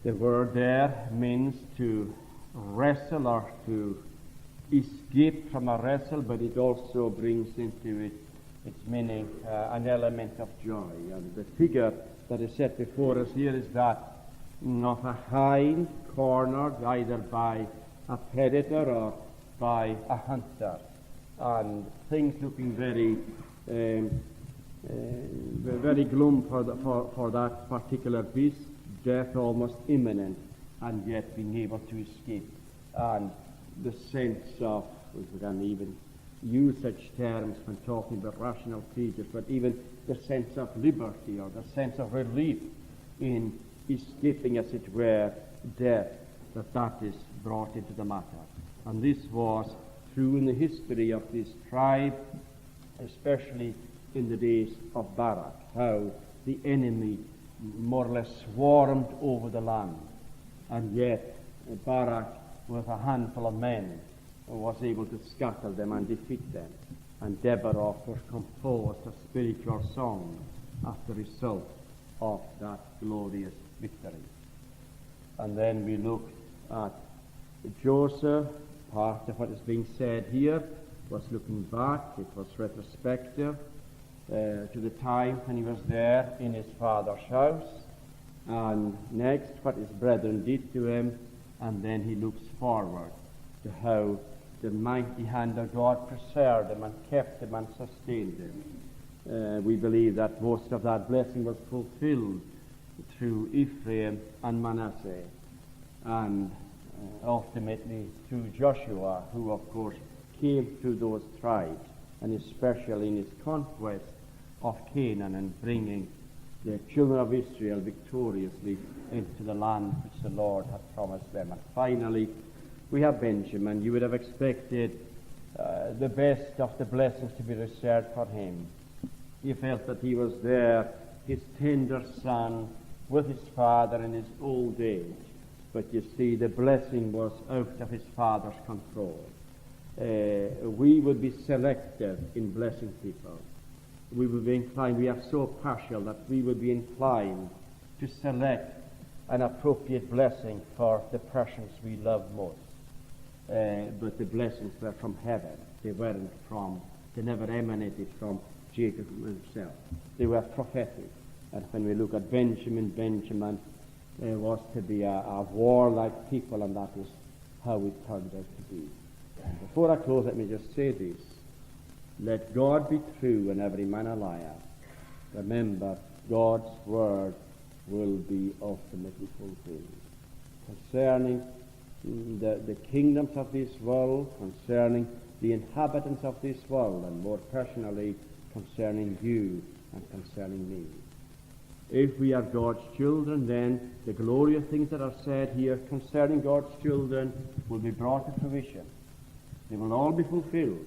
A: the word there means to wrestle or to escape from a wrestle, but it also brings into its meaning an element of joy. And the figure that is set before us here is that of a hind cornered either by a predator or by a hunter, and things looking very gloom for that particular beast, death almost imminent, and yet being able to escape. And the sense of, we can even use such terms when talking about rational creatures, but even the sense of liberty or the sense of relief in escaping, as it were, death, that is brought into the matter. And this was true in the history of this tribe, especially in the days of Barak, how the enemy more or less swarmed over the land, and yet Barak, with a handful of men, was able to scatter them and defeat them. And Deborah first composed a spiritual song as the result of that glorious victory. And then we look at Joseph. Part of what is being said here was looking back. It was retrospective to the time when he was there in his father's house, and next what his brethren did to him, and then he looks forward to how the mighty hand of God preserved him and kept him and sustained him. We believe that most of that blessing was fulfilled through Ephraim and Manasseh, and ultimately through Joshua, who of course came through those tribes, and especially in his conquest of Canaan and bringing the children of Israel victoriously into the land which the Lord had promised them. And finally, we have Benjamin. You would have expected the best of the blessings to be reserved for him. He felt that he was there, his tender son, with his father in his old age. But you see, the blessing was out of his father's control. We would be selective in blessing people. We would be inclined, we are so partial that we would be inclined to select an appropriate blessing for the persons we love most. But the blessings were from heaven. They never emanated from Jacob himself. They were prophetic. And when we look at Benjamin was to be a warlike people, and that is how it turned out to be. And before I close, let me just say this. Let God be true and every man a liar. Remember, God's word will be ultimately fulfilled. Concerning the kingdoms of this world, concerning the inhabitants of this world, and more personally concerning you and concerning me. If we are God's children, then the glorious things that are said here concerning God's children will be brought to fruition. They will all be fulfilled.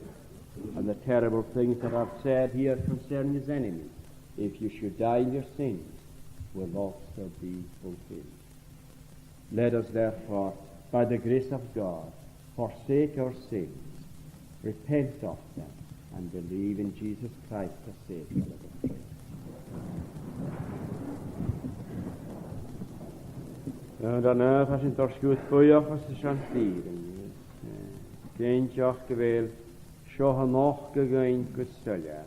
A: And the terrible things that are said here concerning his enemies, if you should die in your sins, will also be fulfilled. Let us therefore, by the grace of God, forsake our sins, repent of them, and believe in Jesus Christ as Savior. Let us pray. Daarna was in het goed voor je was de chantieren. Geentje geweel, zo nog gegaan kusselen.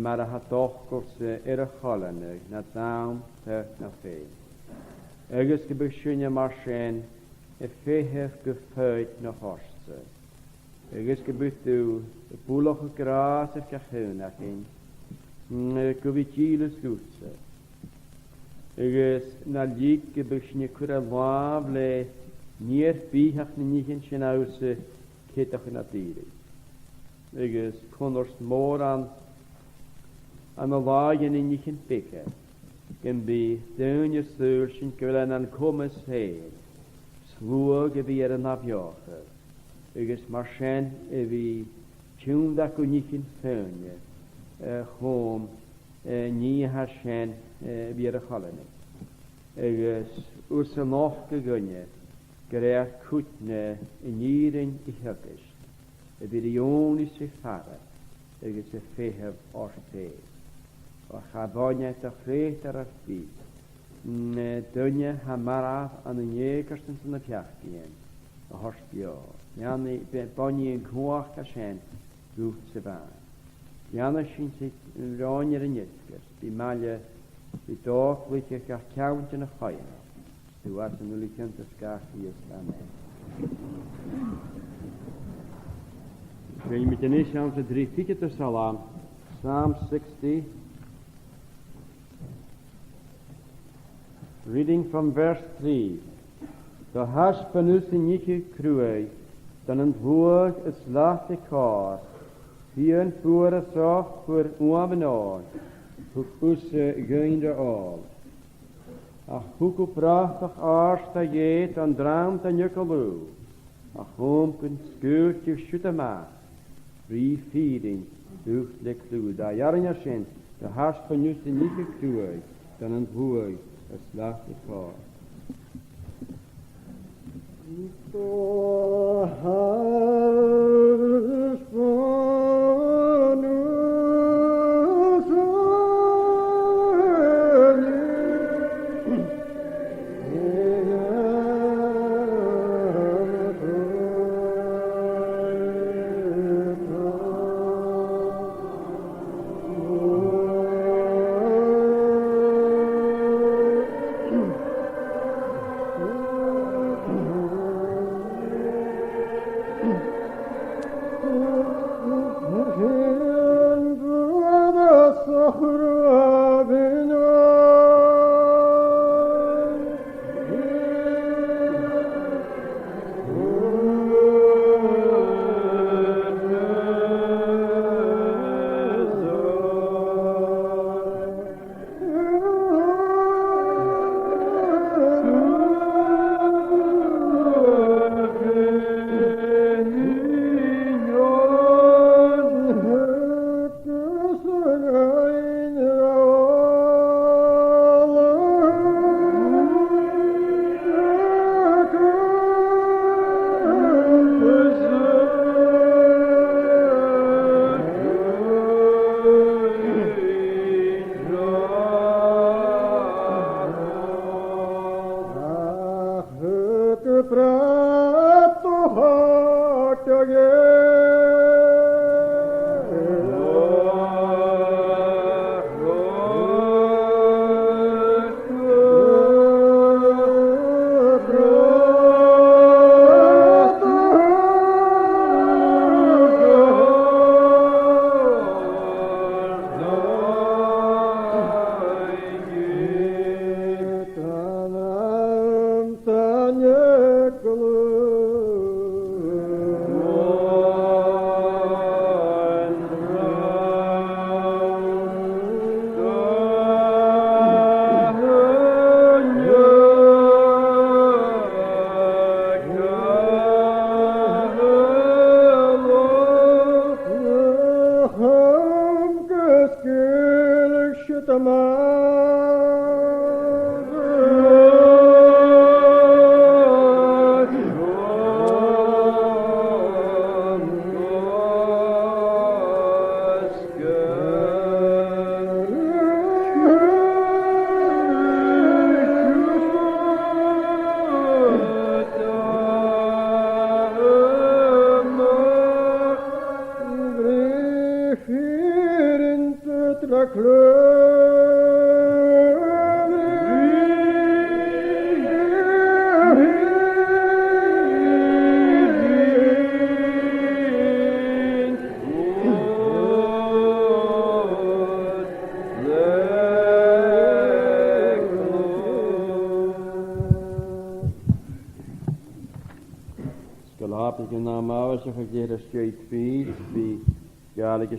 A: Maar had toch kurse erghalene, na daum ter na veel. Ergens gebeuren marchen, heeft gefeut nog horste. Ergens gebeurt de boelige gras of gehunakin, kubichiles lutse. Agus na lík buisne cur a láb le níor bíthach na níchan sin ása cétach na díri. Agus conors mór an a lágan in níchan pice. Gan bí dúne súr sin gyflen an cumas héir. Slúag a bhí an abiocha. Agus mar sin a bhí tiúndach go níchan fáine. Chóm ní ha sin bhí a chalane. Agus ús a noch go gunne, go raibh cútne in írin I thugaist. A bhí riónni sa fara, agus a féhebh orté. A chabáine a chrétar a bí. Dunne ha maraf an a nhégarstan san a fiachtíin. a horsbio. Janne bonnie en ghoach kashen goed se baan. Janne sin sit roiner en jetkers. Bi malje bi doch liche ka count in a fire. Du was en ulikent skach hier amen. Wenn je met de eerste aan de 3 fietsen te salam, Psalm 60, reading from verse 3. De haspenus in je kruei, dan een voer is laat de kaar, hier een voer zorg voor uavenaar, voor usse geinde al. Ach, hoeko prachtig aarsta jeet en draamt en jukkeloe, ach, homken skuurtje schutema. Free feeding, durch de clue. Da jaren zijn, de haast van je niet gekruid, dan een boer, het slaat de kaar.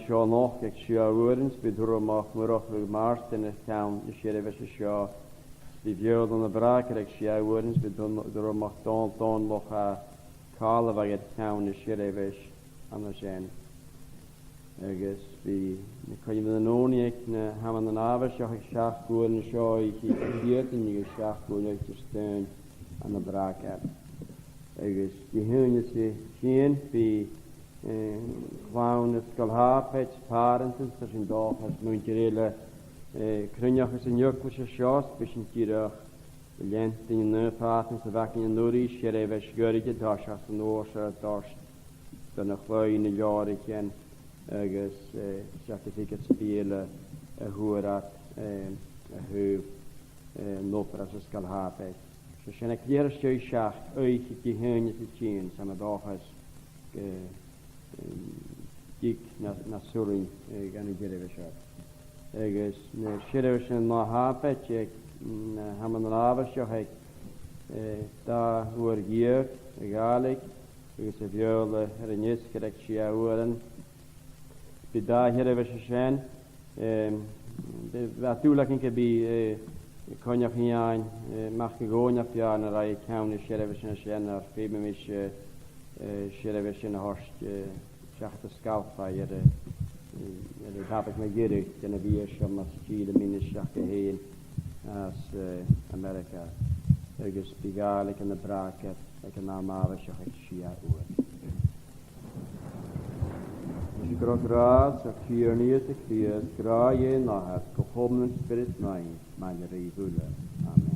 C: Shaor noch, ik Shaorens, bij Durmach, Morrach, Marston, en Town, de Sheriff Shaor, die Vjord on de Braker, ik Shaorens, bij Durmach, Don, Locha, Clàrah, waar het Town, de Sheriff aan de Jen. Ergens, bij, ik kan je met een onie, ik heb een avond, ik schaak goed en Shaor, ik gevierd en ik schaak goed uit de steun aan de Braker. Ergens, die hunjes, geen, bij, Clown is galhapet, parents, dat is een dag als moederele krunjach is een juk was Shawbost, bisschen kirach lent in nufaten sa bhac in nuri shere ve shgurige dashas no sha dash dan a chloin in jare ken agus certificate spiele a hurat a hu nopras skal hape so shene clear stoi shach oi ki hene se chin sama dachas dik na surin gan gere ve sha agus shere shen na hape chek Haman Lava Shohek da huer gier egalik agus a viole hernis kerek Shaoren bida here veshen de vatulakin ke bi konja hian mach gegonia pian rai kaune shere veshen shen ar febe mich shere veshen horst schacht skalfa jere heb ik me gere den wie schon mas chile ministrachte heen as America agus bigalik in the bracket like an amava shach Shaor. Is gras a kierniet ek gra je na het gekommen spirit nine meine revule. Amen.